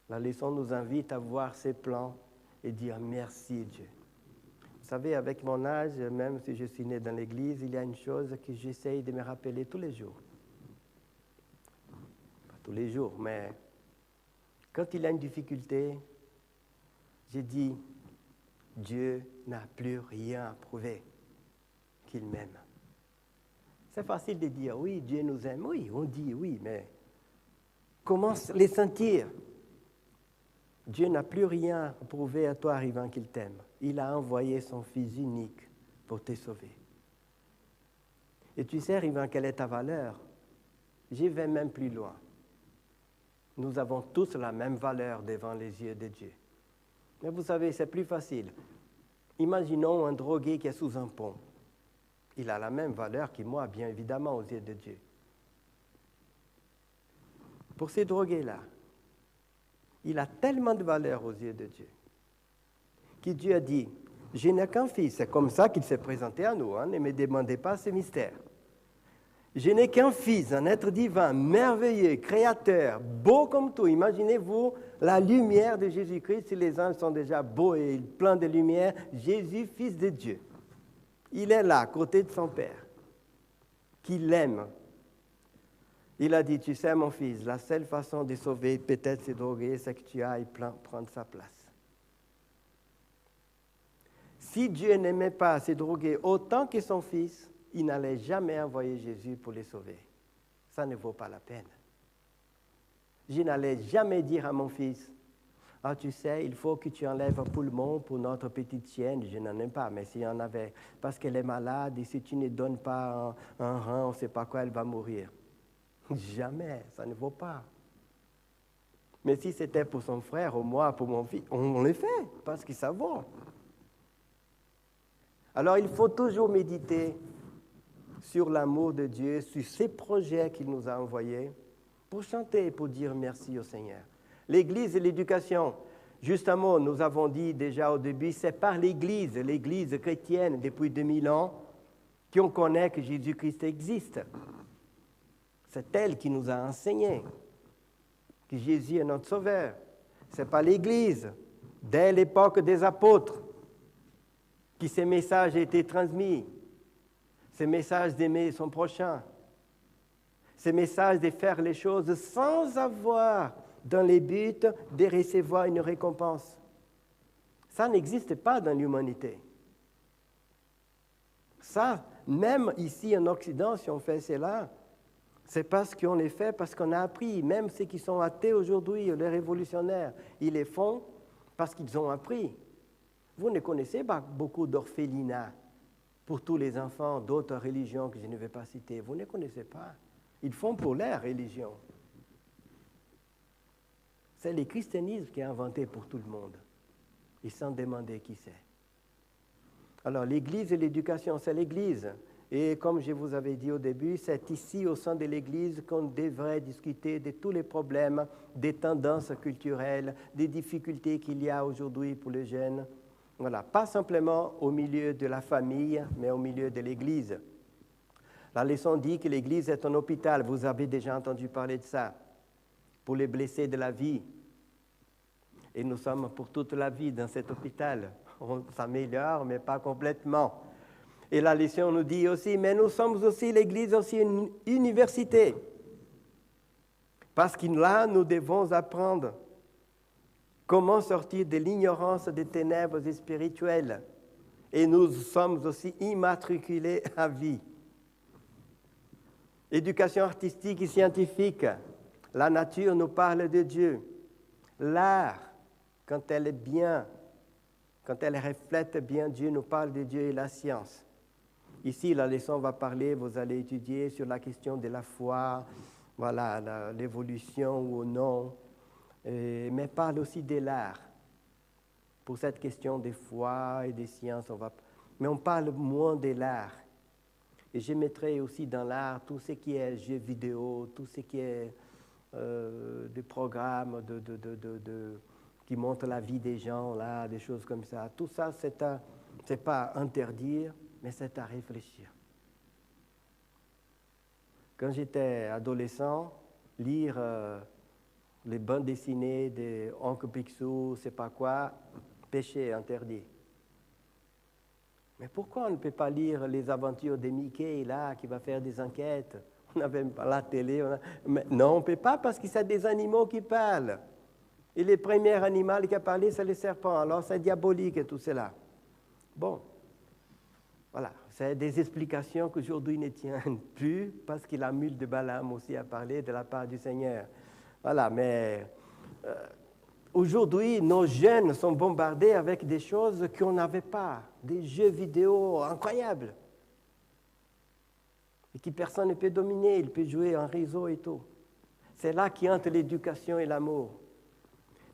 La leçon nous invite à voir ces plans et dire merci Dieu. Vous savez, avec mon âge, même si je suis né dans l'Église, il y a une chose que j'essaye de me rappeler tous les jours. Pas tous les jours, mais quand il y a une difficulté, j'ai dit, Dieu n'a plus rien à prouver qu'il m'aime. C'est facile de dire, oui, Dieu nous aime. Oui, on dit oui, mais comment les sentir? Dieu n'a plus rien à prouver à toi, Rivan, qu'il t'aime. Il a envoyé son Fils unique pour te sauver. Et tu sais, Rivan, quelle est ta valeur? J'y vais même plus loin. Nous avons tous la même valeur devant les yeux de Dieu. Mais vous savez, c'est plus facile. Imaginons un drogué qui est sous un pont. Il a la même valeur que moi, bien évidemment, aux yeux de Dieu. Pour ces drogués-là, il a tellement de valeur aux yeux de Dieu que Dieu a dit, je n'ai qu'un fils. C'est comme ça qu'il s'est présenté à nous. Ne me demandez pas ce mystère. Je n'ai qu'un fils, un être divin, merveilleux, créateur, beau comme tout. Imaginez-vous la lumière de Jésus-Christ. Si les anges sont déjà beaux et pleins de lumière, Jésus, fils de Dieu. Il est là, à côté de son Père, qui l'aime. Il a dit, tu sais mon fils, la seule façon de sauver peut-être ces drogués, c'est que tu ailles prendre sa place. Si Dieu n'aimait pas ces drogués autant que son fils, il n'allait jamais envoyer Jésus pour les sauver. Ça ne vaut pas la peine. Je n'allais jamais dire à mon fils, tu sais, il faut que tu enlèves un poumon pour notre petite chienne. Je n'en ai pas, mais s'il y en avait, parce qu'elle est malade, et si tu ne donnes pas un rein, on ne sait pas quoi, elle va mourir. Jamais, ça ne vaut pas. Mais si c'était pour son frère, ou moi, pour mon fils, on le fait, parce que ça vaut. Alors il faut toujours méditer sur l'amour de Dieu, sur ces projets qu'il nous a envoyés, pour chanter et pour dire merci au Seigneur. L'Église et l'éducation, justement, nous avons dit déjà au début, c'est par l'Église chrétienne depuis 2000 ans, qu'on connaît que Jésus-Christ existe. C'est elle qui nous a enseigné que Jésus est notre Sauveur. Ce n'est pas l'Église, dès l'époque des apôtres, que ce message a été transmis. Ce message d'aimer son prochain, Ce message de faire les choses sans avoir dans les buts de recevoir une récompense. Ça n'existe pas dans l'humanité. Ça, même ici en Occident, si on fait cela, c'est parce qu'on les fait, parce qu'on a appris. Même ceux qui sont athées aujourd'hui, les révolutionnaires, ils les font parce qu'ils ont appris. Vous ne connaissez pas beaucoup d'orphelinats pour tous les enfants d'autres religions que je ne vais pas citer. Vous ne connaissez pas. Ils font pour leur religion. C'est le christianisme qui est inventé pour tout le monde. Et sans demander qui c'est. Alors, l'Église et l'éducation, c'est l'Église. Et comme je vous avais dit au début, c'est ici, au sein de l'Église, qu'on devrait discuter de tous les problèmes, des tendances culturelles, des difficultés qu'il y a aujourd'hui pour les jeunes. Voilà, pas simplement au milieu de la famille, mais au milieu de l'Église. La leçon dit que l'Église est un hôpital. Vous avez déjà entendu parler de ça. Pour les blessés de la vie. Et nous sommes pour toute la vie dans cet hôpital. On s'améliore, mais pas complètement. Et la leçon nous dit aussi, mais nous sommes aussi, l'Église aussi une université. Parce que là, nous devons apprendre comment sortir de l'ignorance des ténèbres spirituelles. Et nous sommes aussi immatriculés à vie. Éducation artistique et scientifique. La nature nous parle de Dieu. L'art, quand elle est bien, quand elle reflète bien Dieu, nous parle de Dieu et la science. Ici, la leçon va parler, vous allez étudier sur la question de la foi, voilà, l'évolution ou non, mais parle aussi de l'art. Pour cette question des foi et des sciences, mais on parle moins de l'art. Et je mettrai aussi dans l'art tout ce qui est jeux vidéo, tout ce qui est des programmes qui montrent la vie des gens, là, des choses comme ça. Tout ça, c'est pas interdire, mais c'est à réfléchir. Quand j'étais adolescent, lire les bandes dessinées de Oncle Picsou, c'est pas quoi, péché, interdit. Mais pourquoi on ne peut pas lire les aventures de Mickey, là, qui va faire des enquêtes? On n'avait pas la télé. Mais non, on ne peut pas parce que c'est des animaux qui parlent. Et le premier animal qui a parlé, c'est le serpent. Alors, c'est diabolique et tout cela. Bon, voilà. C'est des explications qu'aujourd'hui ne tiennent plus parce que la mule de Balaam aussi a parlé de la part du Seigneur. Voilà, mais aujourd'hui, nos jeunes sont bombardés avec des choses qu'on n'avait pas. Des jeux vidéo incroyables. Et que personne ne peut dominer. Il peut jouer en réseau et tout. C'est là qu'entre l'éducation et l'amour.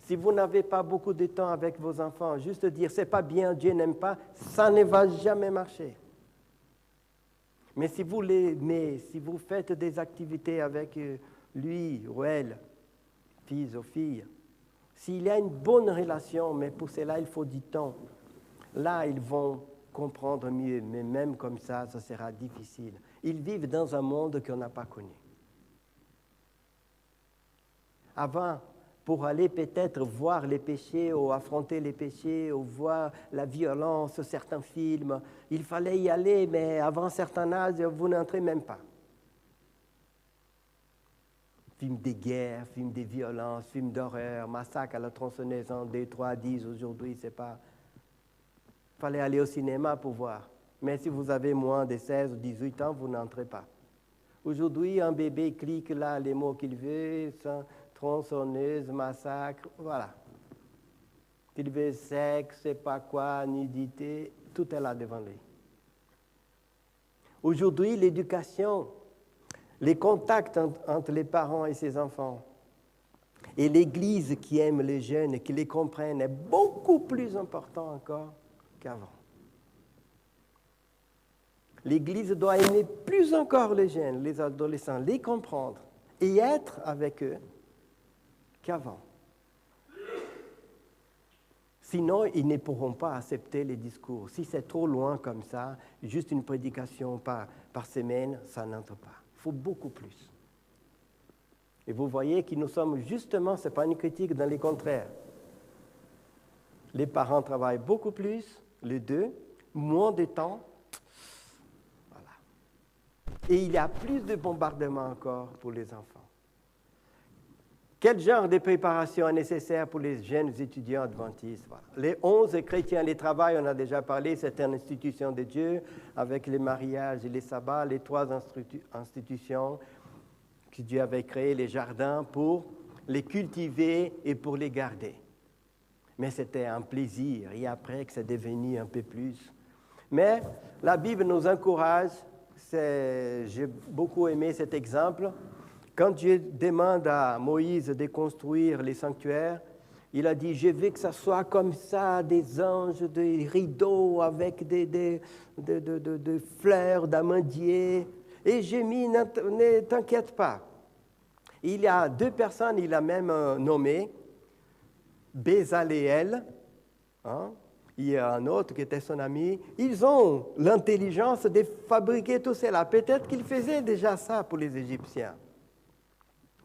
Si vous n'avez pas beaucoup de temps avec vos enfants, juste dire « c'est pas bien, Dieu n'aime pas », ça ne va jamais marcher. Mais si vous l'aimez, si vous faites des activités avec lui ou elle, fils ou filles, s'il y a une bonne relation, mais pour cela il faut du temps, là ils vont comprendre mieux, mais même comme ça sera difficile. Ils vivent dans un monde qu'on n'a pas connu. Avant, pour aller peut-être voir les péchés ou affronter les péchés ou voir la violence, certains films, il fallait y aller, mais avant un certain âge, vous n'entrez même pas. Films de guerre, films de violence, films d'horreur, massacre à la tronçonneuse en 2, 3, 10, aujourd'hui, c'est pas... Il fallait aller au cinéma pour voir. Mais si vous avez moins de 16 ou 18 ans, vous n'entrez pas. Aujourd'hui, un bébé clique là les mots qu'il veut, tronçonneuse, massacre, voilà. Il veut sexe, je sais pas quoi, nudité, tout est là devant lui. Aujourd'hui, l'éducation, les contacts entre les parents et ses enfants, et l'Église qui aime les jeunes et qui les comprenne est beaucoup plus important encore qu'avant. L'Église doit aimer plus encore les jeunes, les adolescents, les comprendre et être avec eux qu'avant. Sinon, ils ne pourront pas accepter les discours. Si c'est trop loin comme ça, juste une prédication par semaine, ça n'entre pas. Il faut beaucoup plus. Et vous voyez que nous sommes justement, ce n'est pas une critique, dans les contraires. Les parents travaillent beaucoup plus, les deux, moins de temps. Voilà. Et il y a plus de bombardements encore pour les enfants. Quel genre de préparation est nécessaire pour les jeunes étudiants adventistes? Voilà. Les 11 chrétiens, les travails, on a déjà parlé, c'est une institution de Dieu avec les mariages et les sabbats, les 3 institutions que Dieu avait créées, les jardins pour les cultiver et pour les garder. Mais c'était un plaisir et après que c'est devenu un peu plus. Mais la Bible nous encourage, j'ai beaucoup aimé cet exemple. Quand Dieu demande à Moïse de construire les sanctuaires, il a dit, je veux que ça soit comme ça, des anges, des rideaux avec des fleurs d'amandier. Et j'ai mis, ne t'inquiète pas. Il y a 2 personnes, il a même nommé, Bézaleel, il y a un autre qui était son ami. Ils ont l'intelligence de fabriquer tout cela. Peut-être qu'ils faisaient déjà ça pour les Égyptiens.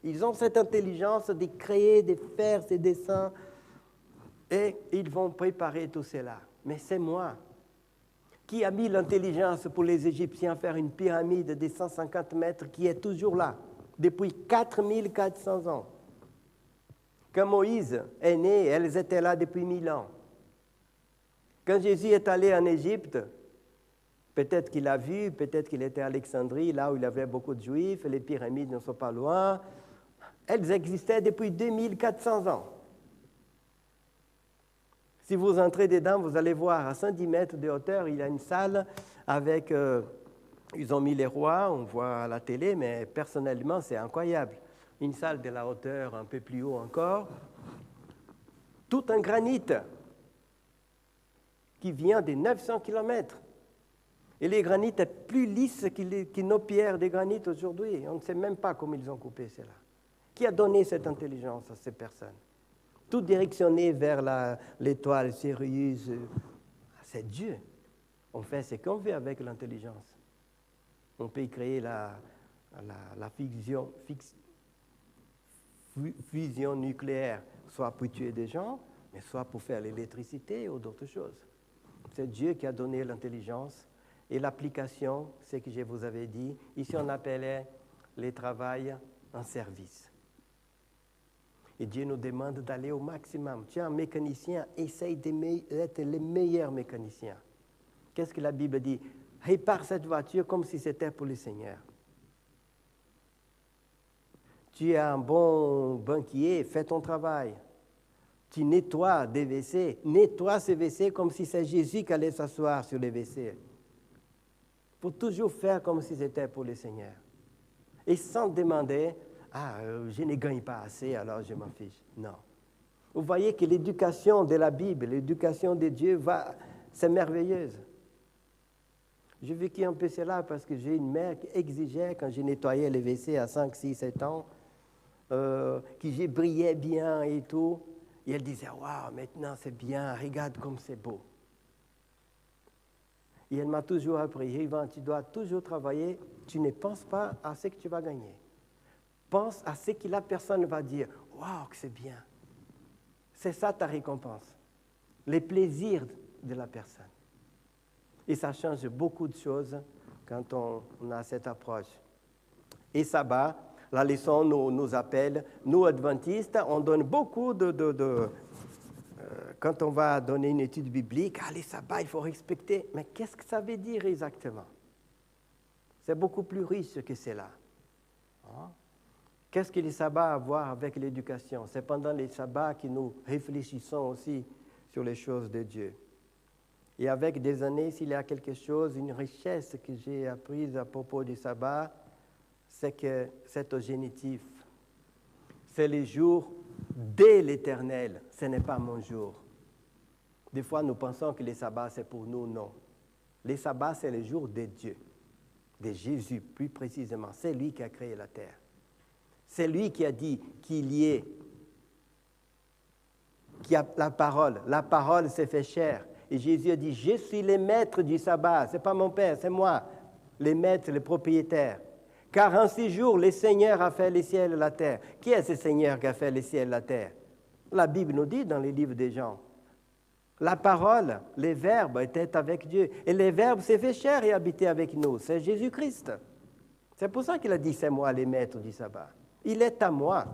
Ils ont cette intelligence de créer, de faire ces dessins et ils vont préparer tout cela. Mais c'est moi qui a mis l'intelligence pour les Égyptiens faire une pyramide de 150 mètres qui est toujours là, depuis 4400 ans. Quand Moïse est né, elles étaient là depuis 1000 ans. Quand Jésus est allé en Égypte, peut-être qu'il a vu, peut-être qu'il était à Alexandrie, là où il y avait beaucoup de Juifs, les pyramides ne sont pas loin. Elles existaient depuis 2400 ans. Si vous entrez dedans, vous allez voir, à 110 mètres de hauteur, il y a une salle avec... ils ont mis les rois, on voit à la télé, mais personnellement, c'est incroyable. Une salle de la hauteur un peu plus haut encore. Tout en granit qui vient de 900 km. Et les granits sont plus lisses que nos pierres de granit aujourd'hui. On ne sait même pas comment ils ont coupé cela. Qui a donné cette intelligence à ces personnes? Tout directionné vers l'étoile Sirius. C'est Dieu. On fait ce qu'on veut avec l'intelligence. On peut créer la fusion nucléaire, soit pour tuer des gens, mais soit pour faire l'électricité ou d'autres choses. C'est Dieu qui a donné l'intelligence. Et l'application, c'est que je vous avais dit, ici on appelait les travails en service. Et Dieu nous demande d'aller au maximum. Tu es un mécanicien, essaye d'être le meilleur mécanicien. Qu'est-ce que la Bible dit? Répare cette voiture comme si c'était pour le Seigneur. Tu es un bon banquier, fais ton travail. Tu nettoies des WC, nettoie ces WC comme si c'est Jésus qui allait s'asseoir sur les WC. Il faut toujours faire comme si c'était pour le Seigneur. Et sans demander, je ne gagne pas assez, alors je m'en fiche. Non. Vous voyez que l'éducation de la Bible, l'éducation de Dieu, c'est merveilleuse. J'ai vécu un peu cela parce que j'ai une mère qui exigeait, quand j'ai nettoyé les WC à 5, 6, 7 ans, que j'ai brillé bien et tout. Et elle disait, waouh, maintenant c'est bien, regarde comme c'est beau. Et elle m'a toujours appris, Yvan, tu dois toujours travailler, tu ne penses pas à ce que tu vas gagner. Pense à ce que la personne va dire, waouh, que c'est bien. C'est ça ta récompense, les plaisirs de la personne. Et ça change beaucoup de choses quand on a cette approche. Et sabbat, la leçon nous appelle, nous adventistes, on donne beaucoup quand on va donner une étude biblique, les sabbats, il faut respecter. Mais qu'est-ce que ça veut dire exactement? C'est beaucoup plus riche que cela. Qu'est-ce que les sabbats ont à voir avec l'éducation? C'est pendant les sabbats que nous réfléchissons aussi sur les choses de Dieu. Et avec des années, s'il y a quelque chose, une richesse que j'ai apprise à propos du sabbat, c'est que c'est au génitif. C'est le jour de l'Éternel, ce n'est pas mon jour. Des fois, nous pensons que les sabbats, c'est pour nous, non. Les sabbats, c'est le jour de Dieu, de Jésus plus précisément. C'est lui qui a créé la terre. C'est lui qui a dit qu'il y ait, qui a la parole s'est fait chair. Et Jésus a dit, je suis le maître du sabbat, ce n'est pas mon Père, c'est moi, le maître, le propriétaire. Car en 6 jours, le Seigneur a fait les ciels et la terre. Qui est ce Seigneur qui a fait les ciels et la terre? La Bible nous dit dans les livres des Jean. La parole, les verbes étaient avec Dieu. Et les verbes s'est fait chair et habité avec nous. C'est Jésus-Christ. C'est pour ça qu'il a dit, c'est moi le maître du sabbat. Il est à moi.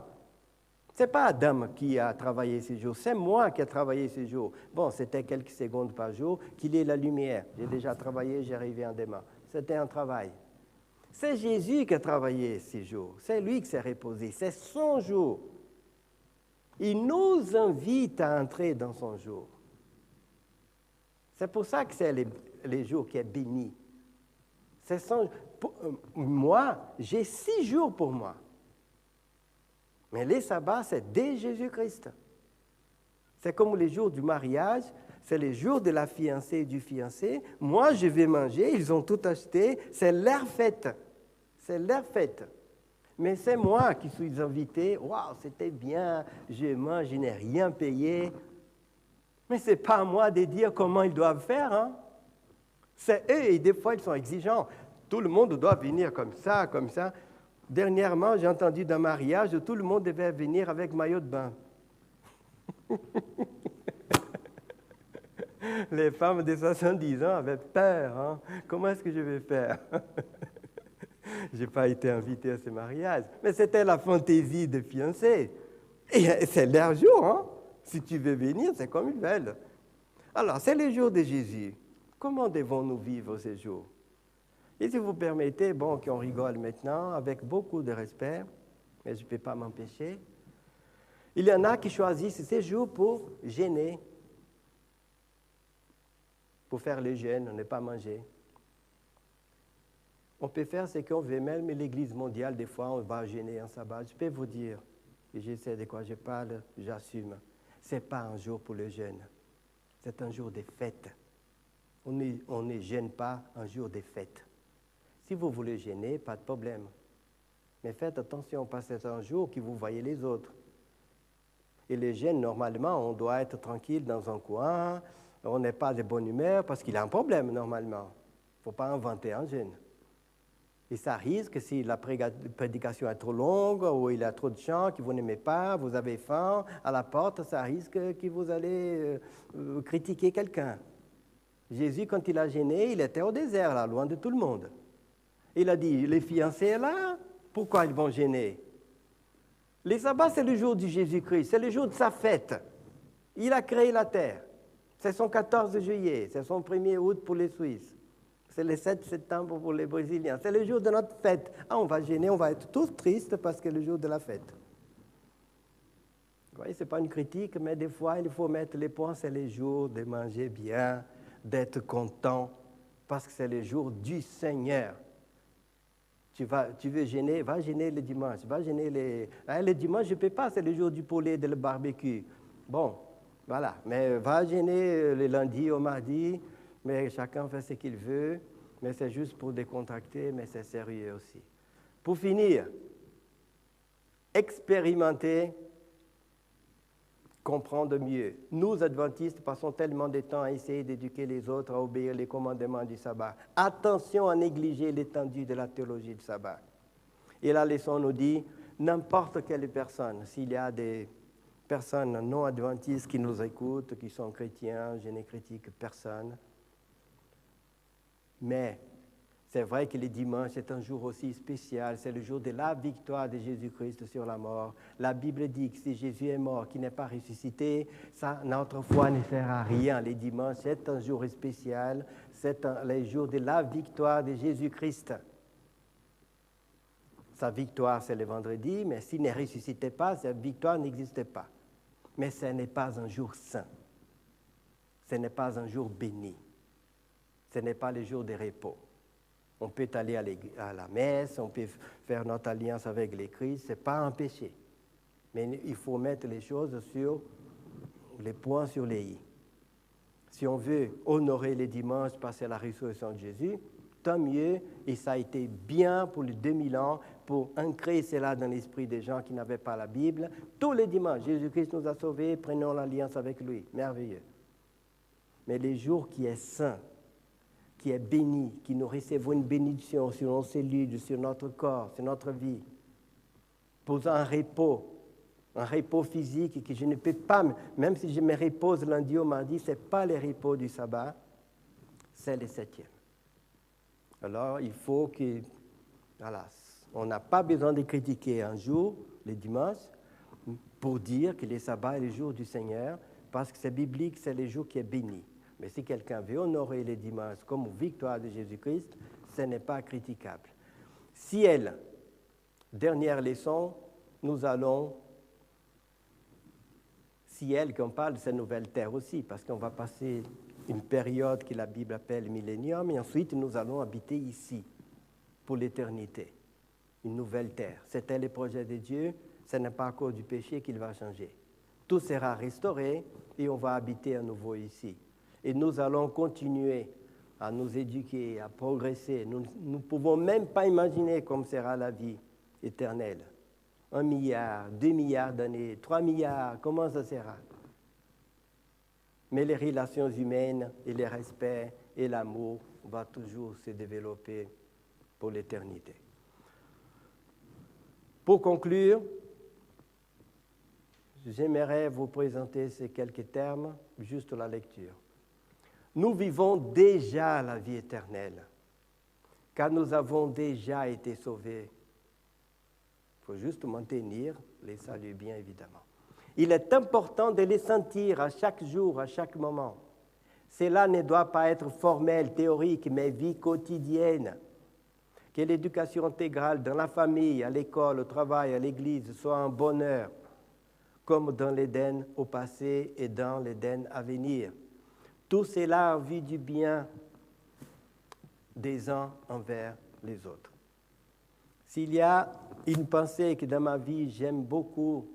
Ce n'est pas Adam qui a travaillé 6 jours, c'est moi qui ai travaillé 6 jours. Bon, c'était quelques secondes par jour, qu'il ait la lumière. J'ai déjà travaillé, j'ai arrivé en demain. C'était un travail. C'est Jésus qui a travaillé 6 jours. C'est lui qui s'est reposé. C'est son jour. Il nous invite à entrer dans son jour. C'est pour ça que c'est les jours qui est béni. Moi, j'ai 6 jours pour moi. Mais les sabbats, c'est dès Jésus-Christ. C'est comme les jours du mariage, c'est les jours de la fiancée et du fiancé. Moi, je vais manger, ils ont tout acheté, c'est leur fête. C'est leur fête. Mais c'est moi qui suis invité. Waouh, c'était bien, je mange, je n'ai rien payé. Mais ce n'est pas à moi de dire comment ils doivent faire. Hein? C'est eux, et des fois, ils sont exigeants. Tout le monde doit venir comme ça, comme ça. Dernièrement, j'ai entendu d'un mariage où tout le monde devait venir avec maillot de bain. Les femmes de 70 ans avaient peur. Hein? Comment est-ce que je vais faire? Je n'ai pas été invité à ce mariage. Mais c'était la fantaisie des fiancés. Et c'est leur jour. Hein? Si tu veux venir, c'est comme ils veulent. Alors, c'est le jour de Jésus. Comment devons-nous vivre ces jours? Et si vous permettez, bon, qu'on rigole maintenant, avec beaucoup de respect, mais je ne peux pas m'empêcher, il y en a qui choisissent ces jours pour jeûner, pour faire le jeûne, ne pas manger. On peut faire ce qu'on veut, même l'Église mondiale, des fois, on va jeûner en sabbat. Je peux vous dire, et je sais de quoi je parle, j'assume. Ce n'est pas un jour pour le jeûne, c'est un jour de fête. On ne jeûne pas un jour de fête. Si vous voulez jeûner, pas de problème. Mais faites attention, parce que c'est un jour que vous voyez les autres. Et les jeûnes, normalement, on doit être tranquille dans un coin, on n'est pas de bonne humeur, parce qu'il y a un problème, normalement. Il ne faut pas inventer un jeûne. Et ça risque, si la prédication est trop longue, ou il y a trop de chants que vous n'aimez pas, vous avez faim, à la porte, ça risque que vous allez critiquer quelqu'un. Jésus, quand il a jeûné, il était au désert, là, loin de tout le monde. Il a dit, les fiancés là, pourquoi ils vont jeûner? Les sabbats, c'est le jour du Jésus-Christ, c'est le jour de sa fête. Il a créé la terre. C'est son 14 juillet, c'est son 1er août pour les Suisses. C'est le 7 septembre pour les Brésiliens. C'est le jour de notre fête. Ah, on va jeûner, on va être tous tristes parce que c'est le jour de la fête. Vous voyez, ce n'est pas une critique, mais des fois, il faut mettre les points. C'est le jour de manger bien, d'être content, parce que c'est le jour du Seigneur. Tu veux jeûner, va jeûner le dimanche. Va jeûner le dimanche, je ne peux pas, c'est le jour du poulet, de le barbecue. Bon, voilà. Mais va jeûner le lundi au mardi, mais chacun fait ce qu'il veut. Mais c'est juste pour décontracter, mais c'est sérieux aussi. Pour finir, expérimenter, comprendre mieux. Nous, adventistes, passons tellement de temps à essayer d'éduquer les autres à obéir les commandements du sabbat. Attention à négliger l'étendue de la théologie du sabbat. Et la leçon nous dit, n'importe quelle personne, s'il y a des personnes non adventistes qui nous écoutent, qui sont chrétiens, je ne critique personne. Mais c'est vrai que le dimanche est un jour aussi spécial, c'est le jour de la victoire de Jésus-Christ sur la mort. La Bible dit que si Jésus est mort, qu'il n'est pas ressuscité, ça, notre foi ne sert à rien. Le dimanche, c'est un jour spécial, c'est le jour de la victoire de Jésus-Christ. Sa victoire, c'est le vendredi, mais s'il ne ressuscitait pas, sa victoire n'existait pas. Mais ce n'est pas un jour saint. Ce n'est pas un jour béni. Ce n'est pas le jour de repos. On peut aller à la messe, on peut faire notre alliance avec le Christ, ce n'est pas un péché. Mais il faut mettre les choses sur les points sur les i. Si on veut honorer les dimanches parce que c'est la résurrection de Jésus, tant mieux, et ça a été bien pour les 2000 ans, pour ancrer cela dans l'esprit des gens qui n'avaient pas la Bible. Tous les dimanches, Jésus-Christ nous a sauvés, prenons l'alliance avec lui. Merveilleux. Mais les jours qui est saint, qui est béni, qui nous recevons une bénédiction sur nos cellules, sur notre corps, sur notre vie, pour un repos physique que je ne peux pas, même si je me repose lundi au mardi, ce n'est pas le repos du sabbat, c'est le 7e. Alors, il faut que Voilà. On n'a pas besoin de critiquer un jour, le dimanche, pour dire que le sabbat est le jour du Seigneur, parce que c'est biblique, c'est le jour qui est béni. Mais si quelqu'un veut honorer le dimanche comme victoire de Jésus-Christ, ce n'est pas critiquable. Ciel, dernière leçon, nous allons, ciel, qu'on parle de cette nouvelle terre aussi, parce qu'on va passer une période que la Bible appelle millénium, et ensuite nous allons habiter ici pour l'éternité, une nouvelle terre. C'était le projet de Dieu, ce n'est pas à cause du péché qu'il va changer. Tout sera restauré et on va habiter à nouveau ici. Et nous allons continuer à nous éduquer, à progresser. Nous ne pouvons même pas imaginer comment sera la vie éternelle. 1 milliard, 2 milliards d'années, 3 milliards, comment ça sera? Mais les relations humaines et le respect et l'amour vont toujours se développer pour l'éternité. Pour conclure, j'aimerais vous présenter ces quelques termes, juste la lecture. Nous vivons déjà la vie éternelle, car nous avons déjà été sauvés. Il faut juste maintenir les saluts, bien évidemment. Il est important de les sentir à chaque jour, à chaque moment. Cela ne doit pas être formel, théorique, mais vie quotidienne. Que l'éducation intégrale dans la famille, à l'école, au travail, à l'église soit un bonheur, comme dans l'Éden au passé et dans l'Éden à venir. Tout cela en vue du bien des uns envers les autres. S'il y a une pensée que dans ma vie j'aime beaucoup,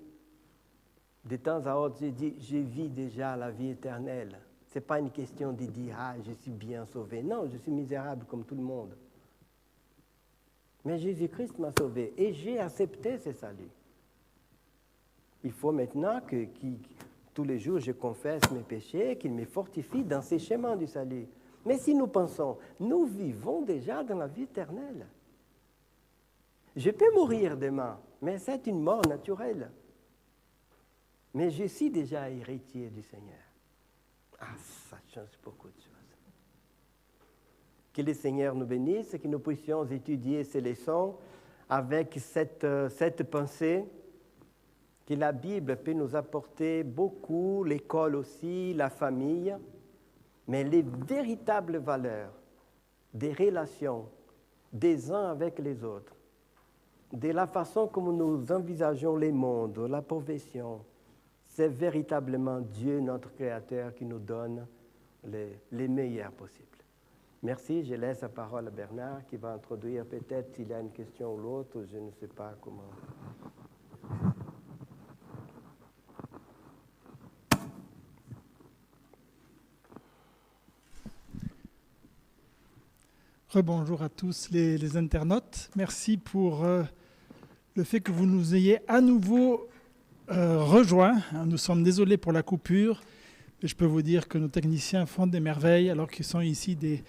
de temps à autre, je dis, je vis déjà la vie éternelle. Ce n'est pas une question de dire, ah, je suis bien sauvé. Non, je suis misérable comme tout le monde. Mais Jésus-Christ m'a sauvé et j'ai accepté ce salut. Il faut maintenant que tous les jours je confesse mes péchés, qu'il me fortifie dans ces chemins du salut. Mais si nous pensons, nous vivons déjà dans la vie éternelle. Je peux mourir demain, mais c'est une mort naturelle. Mais je suis déjà héritier du Seigneur. Ah, ça change beaucoup de choses. Que le Seigneur nous bénisse et que nous puissions étudier ces leçons avec cette pensée que la Bible peut nous apporter beaucoup, l'école aussi, la famille, mais les véritables valeurs des relations des uns avec les autres, de la façon comme nous envisageons les mondes, la profession, c'est véritablement Dieu, notre Créateur, qui nous donne les meilleurs possibles. Merci, je laisse la parole à Bernard qui va introduire peut-être s'il y a une question ou l'autre, je ne sais pas comment. Rebonjour à tous les internautes. Merci pour le fait que vous nous ayez à nouveau rejoints. Nous sommes désolés pour la coupure. Mais je peux vous dire que nos techniciens font des merveilles alors qu'ils sont ici des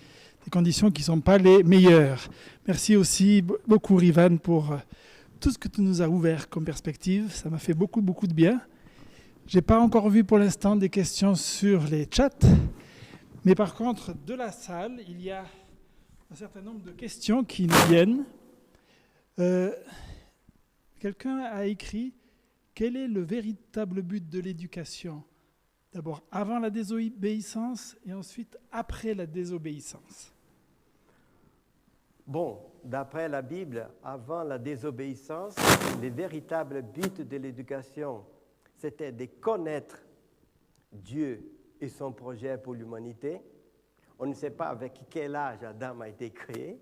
conditions qui ne sont pas les meilleures. Merci aussi beaucoup Rivan pour tout ce que tu nous as ouvert comme perspective. Ça m'a fait beaucoup de bien. Je n'ai pas encore vu pour l'instant des questions sur les chats. Mais par contre, de la salle, il y a un certain nombre de questions qui nous viennent. Quelqu'un a écrit « Quel est le véritable but de l'éducation ?» D'abord avant la désobéissance et ensuite après la désobéissance. Bon, d'après la Bible, avant la désobéissance, le véritable but de l'éducation, c'était de connaître Dieu et son projet pour l'humanité. On ne sait pas avec quel âge Adam a été créé.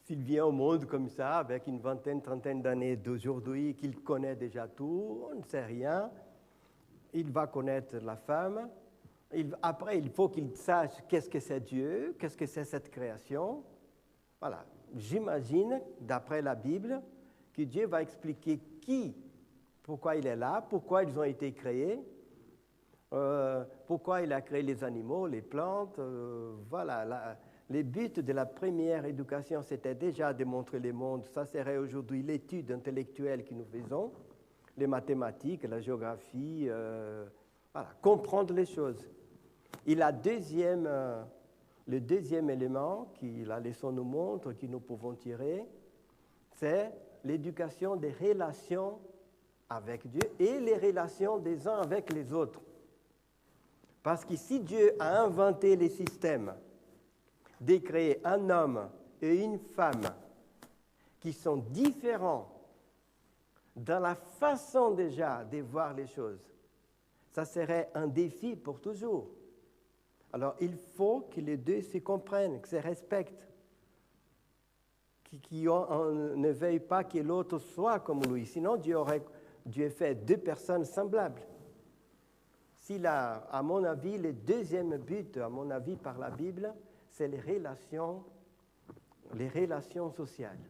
S'il vient au monde comme ça, avec une vingtaine, trentaine d'années d'aujourd'hui, qu'il connaît déjà tout, on ne sait rien. Il va connaître la femme. Après, il faut qu'il sache qu'est-ce que c'est Dieu, qu'est-ce que c'est cette création. Voilà. J'imagine, d'après la Bible, que Dieu va expliquer pourquoi il est là, pourquoi ils ont été créés, pourquoi il a créé les animaux, les plantes. Voilà. Le but de la première éducation, c'était déjà de montrer le monde. Ça serait aujourd'hui l'étude intellectuelle que nous faisons, les mathématiques, la géographie, voilà, comprendre les choses. Et la deuxième Le deuxième élément que la leçon nous montre, que nous pouvons tirer, c'est l'éducation des relations avec Dieu et les relations des uns avec les autres. Parce que si Dieu a inventé les systèmes de créer un homme et une femme qui sont différents dans la façon déjà de voir les choses, ça serait un défi pour toujours. Alors il faut que les deux se comprennent, que se respectent, qu'on ne veuille pas que l'autre soit comme lui. Sinon, Dieu fait deux personnes semblables. À mon avis, le deuxième but, à mon avis, par la Bible, c'est les relations sociales.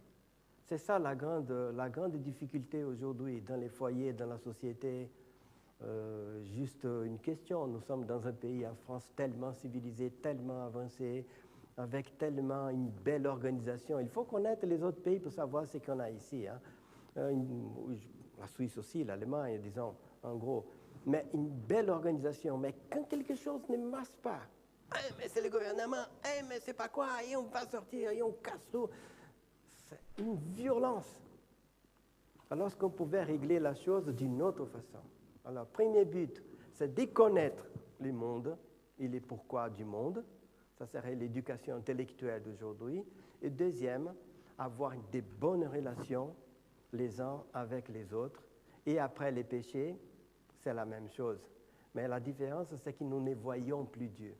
C'est ça la grande difficulté aujourd'hui dans les foyers, dans la société. Juste une question, nous sommes dans un pays, en France, tellement civilisé, tellement avancé, avec tellement une belle organisation. Il faut connaître les autres pays pour savoir ce qu'on a ici. Hein. La Suisse aussi, l'Allemagne, disons, en gros. Mais une belle organisation. Mais quand quelque chose ne marche pas, mais c'est le gouvernement, mais c'est pas quoi, et on va sortir, et on casse tout. C'est une violence. Alors qu'on pouvait régler la chose d'une autre façon. Alors, premier but, c'est de connaître le monde et les pourquoi du monde. Ça serait l'éducation intellectuelle d'aujourd'hui. Et deuxième, avoir de bonnes relations les uns avec les autres. Et après les péchés, c'est la même chose. Mais la différence, c'est que nous ne voyons plus Dieu.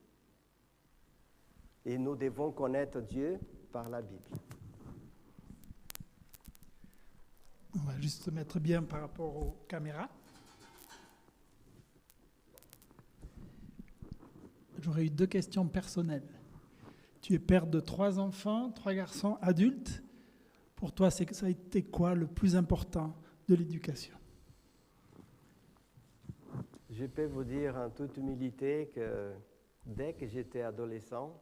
Et nous devons connaître Dieu par la Bible. On va juste se mettre bien par rapport aux caméras. J'aurais eu 2 questions personnelles. Tu es père de 3 enfants, 3 garçons adultes. Pour toi, ça a été quoi le plus important de l'éducation ? Je peux vous dire en toute humilité que dès que j'étais adolescent,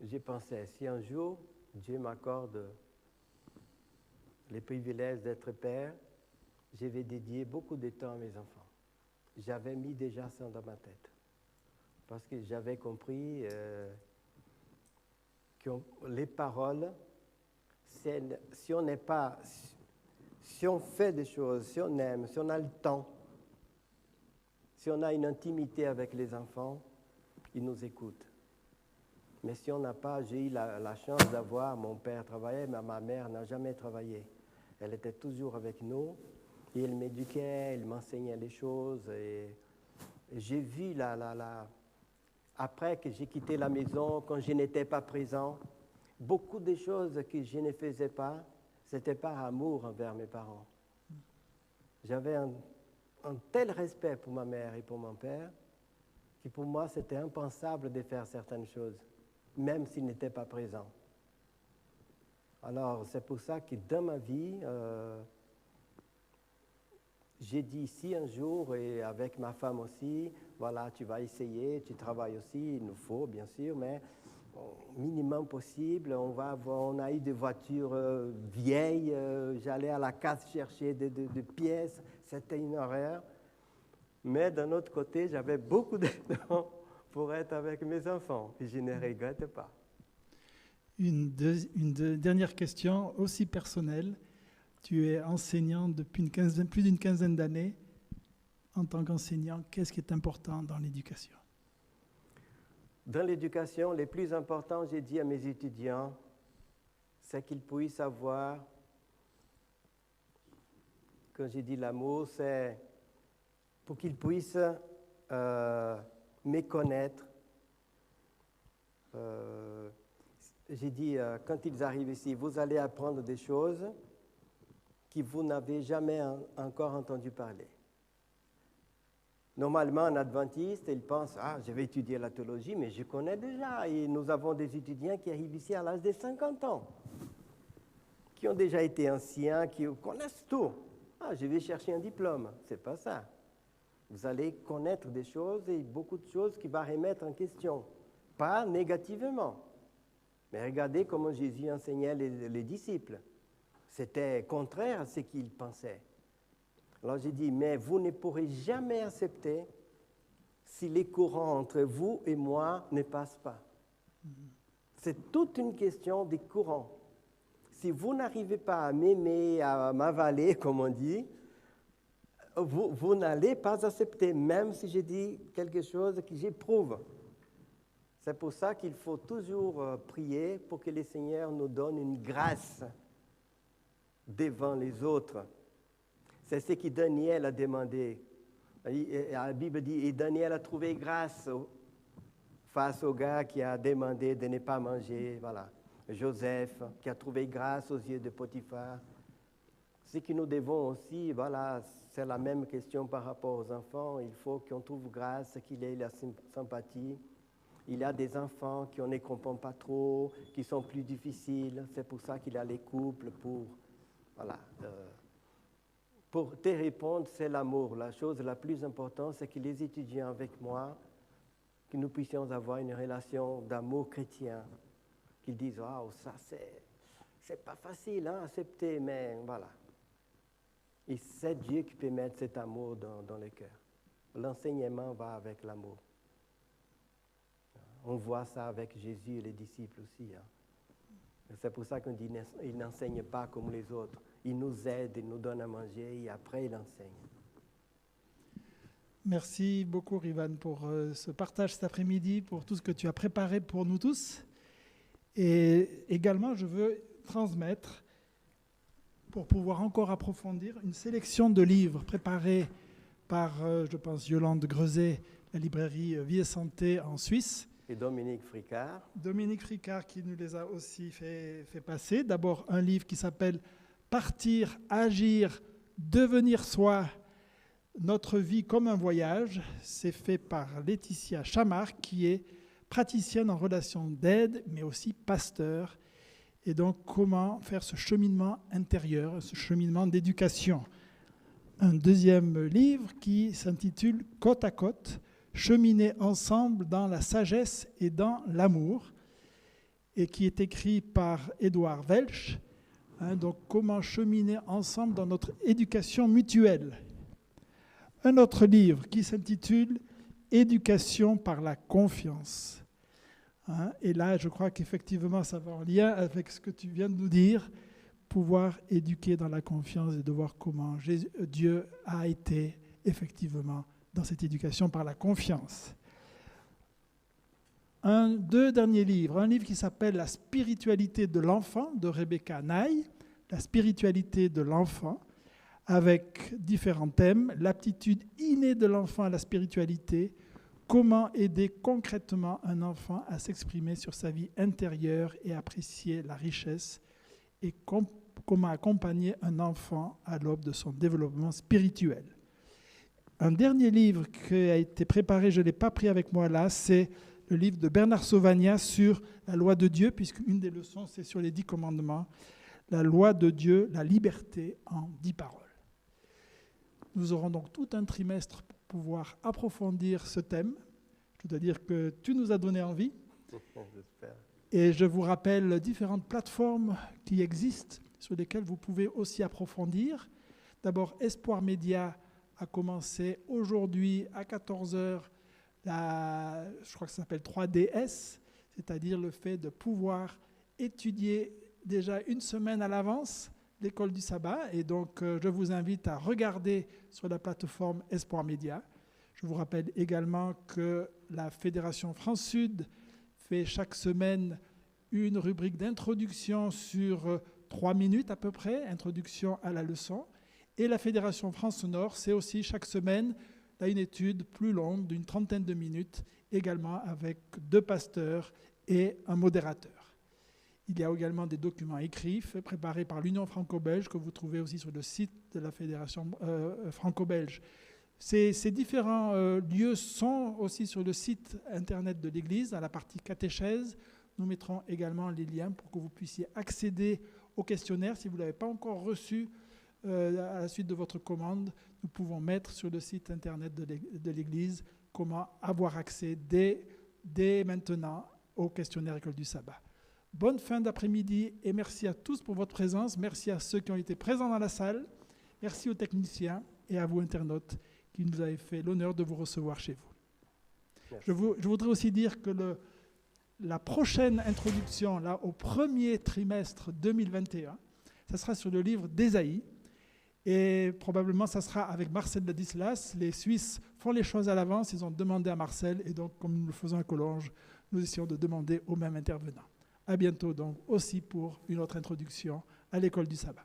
j'ai pensé, si un jour Dieu m'accorde les privilèges d'être père, je vais dédier beaucoup de temps à mes enfants. J'avais mis déjà ça dans ma tête. Parce que j'avais compris que les paroles, si on fait des choses, si on aime, si on a le temps, si on a une intimité avec les enfants, ils nous écoutent. Mais si on n'a pas, j'ai eu la chance d'avoir, mon père travaillait, mais ma mère n'a jamais travaillé. Elle était toujours avec nous, et elle m'éduquait, elle m'enseignait les choses, et j'ai vu après que j'ai quitté la maison, quand je n'étais pas présent, beaucoup de choses que je ne faisais pas, c'était par amour envers mes parents. J'avais un tel respect pour ma mère et pour mon père, que pour moi, c'était impensable de faire certaines choses, même s'ils n'étaient pas présents. Alors, c'est pour ça que dans ma vie, j'ai dit si un jour, et avec ma femme aussi, voilà, tu vas essayer, tu travailles aussi, il nous faut bien sûr, mais au minimum possible, on a eu des voitures vieilles, j'allais à la casse chercher des pièces, c'était une horreur. Mais d'un autre côté, j'avais beaucoup de temps pour être avec mes enfants, et je ne regrette pas. Une dernière question, aussi personnelle. Tu es enseignant depuis plus d'une quinzaine d'années. En tant qu'enseignant, qu'est-ce qui est important dans l'éducation ? Dans l'éducation, le plus important, j'ai dit à mes étudiants, c'est qu'ils puissent avoir, quand j'ai dit l'amour, c'est pour qu'ils puissent me connaître. J'ai dit, quand ils arrivent ici, vous allez apprendre des choses que vous n'avez jamais encore entendu parler. Normalement, un adventiste, il pense, je vais étudier la théologie, mais je connais déjà. Et nous avons des étudiants qui arrivent ici à l'âge de 50 ans, qui ont déjà été anciens, qui connaissent tout. Je vais chercher un diplôme. C'est pas ça. Vous allez connaître des choses et beaucoup de choses qui vont remettre en question. Pas négativement. Mais regardez comment Jésus enseignait les disciples. C'était contraire à ce qu'ils pensaient. Alors j'ai dit, mais vous ne pourrez jamais accepter si les courants entre vous et moi ne passent pas. C'est toute une question des courants. Si vous n'arrivez pas à m'aimer, à m'avaler, comme on dit, vous n'allez pas accepter, même si je dis quelque chose que j'éprouve. C'est pour ça qu'il faut toujours prier pour que le Seigneur nous donne une grâce devant les autres. C'est ce que Daniel a demandé. La Bible dit, et Daniel a trouvé grâce face au gars qui a demandé de ne pas manger, voilà. Joseph, qui a trouvé grâce aux yeux de Potiphar. Ce que nous devons aussi, voilà, c'est la même question par rapport aux enfants. Il faut qu'on trouve grâce, qu'il ait la sympathie. Il y a des enfants qu'on ne comprend pas trop, qui sont plus difficiles. C'est pour ça qu'il y a les couples pour, voilà. Pour te répondre, c'est l'amour. La chose la plus importante, c'est que les étudiants avec moi, que nous puissions avoir une relation d'amour chrétien, qu'ils disent, waouh, ça c'est pas facile à accepter, mais voilà. Et c'est Dieu qui peut mettre cet amour dans le cœur. L'enseignement va avec l'amour. On voit ça avec Jésus et les disciples aussi. C'est pour ça qu'on dit qu'il n'enseigne pas comme les autres. Il nous aide, il nous donne à manger et après il enseigne. Merci beaucoup, Rivan, pour ce partage cet après-midi, pour tout ce que tu as préparé pour nous tous. Et également, je veux transmettre, pour pouvoir encore approfondir, une sélection de livres préparés par, je pense, Yolande Grezet, la librairie Vie et Santé en Suisse. Et Dominique Fricard. Dominique Fricard qui nous les a aussi fait passer. D'abord, un livre qui s'appelle « Partir, agir, devenir soi ». Notre vie comme un voyage, c'est fait par Laetitia Chamard, qui est praticienne en relation d'aide, mais aussi pasteur. Et donc, comment faire ce cheminement intérieur, ce cheminement d'éducation. Un deuxième livre qui s'intitule « Côte à côte, cheminer ensemble dans la sagesse et dans l'amour », et qui est écrit par Édouard Welch. Donc, comment cheminer ensemble dans notre éducation mutuelle. Un autre livre qui s'intitule « Éducation par la confiance ». Et là, je crois qu'effectivement, ça va en lien avec ce que tu viens de nous dire, pouvoir éduquer dans la confiance et de voir comment Dieu a été effectivement dans cette éducation par la confiance. Deux derniers livres. Un livre qui s'appelle « La spiritualité de l'enfant » de Rebecca Naï, « La spiritualité de l'enfant », avec différents thèmes, l'aptitude innée de l'enfant à la spiritualité, comment aider concrètement un enfant à s'exprimer sur sa vie intérieure et apprécier la richesse, et comment accompagner un enfant à l'aube de son développement spirituel. Un dernier livre qui a été préparé, je ne l'ai pas pris avec moi là, c'est le livre de Bernard Sauvagnat sur la loi de Dieu, puisqu'une des leçons, c'est sur les 10 commandements, la loi de Dieu, la liberté en 10 paroles. Nous aurons donc tout un trimestre pour pouvoir approfondir ce thème. Je dois dire que tu nous as donné envie. J'espère. Et je vous rappelle différentes plateformes qui existent, sur lesquelles vous pouvez aussi approfondir. D'abord, Espoir Média a commencé aujourd'hui à 14h, je crois que ça s'appelle 3DS, c'est-à-dire le fait de pouvoir étudier déjà une semaine à l'avance l'école du sabbat. Et donc, je vous invite à regarder sur la plateforme Espoir Média. Je vous rappelle également que la Fédération France-Sud fait chaque semaine une rubrique d'introduction sur 3 minutes à peu près, introduction à la leçon. Et la Fédération France-Nord, c'est aussi chaque semaine là, une étude plus longue d'une 30aine de minutes, également avec 2 pasteurs et un modérateur. Il y a également des documents écrits préparés par l'Union franco-belge que vous trouvez aussi sur le site de la Fédération franco-belge. Ces différents lieux sont aussi sur le site internet de l'Église, à la partie catéchèse. Nous mettrons également les liens pour que vous puissiez accéder au questionnaire. Si vous ne l'avez pas encore reçu à la suite de votre commande, nous pouvons mettre sur le site internet de l'Église comment avoir accès dès maintenant au questionnaire École du Sabbat. Bonne fin d'après-midi et merci à tous pour votre présence. Merci à ceux qui ont été présents dans la salle. Merci aux techniciens et à vous internautes qui nous avez fait l'honneur de vous recevoir chez vous. Je voudrais aussi dire que la prochaine introduction, là, au premier trimestre 2021, ça sera sur le livre d'Ésaïe. Et probablement, ça sera avec Marcel Ladislas. Les Suisses font les choses à l'avance. Ils ont demandé à Marcel. Et donc, comme nous le faisons à Collonges, nous essayons de demander aux mêmes intervenants. À bientôt, donc, aussi pour une autre introduction à l'école du sabbat.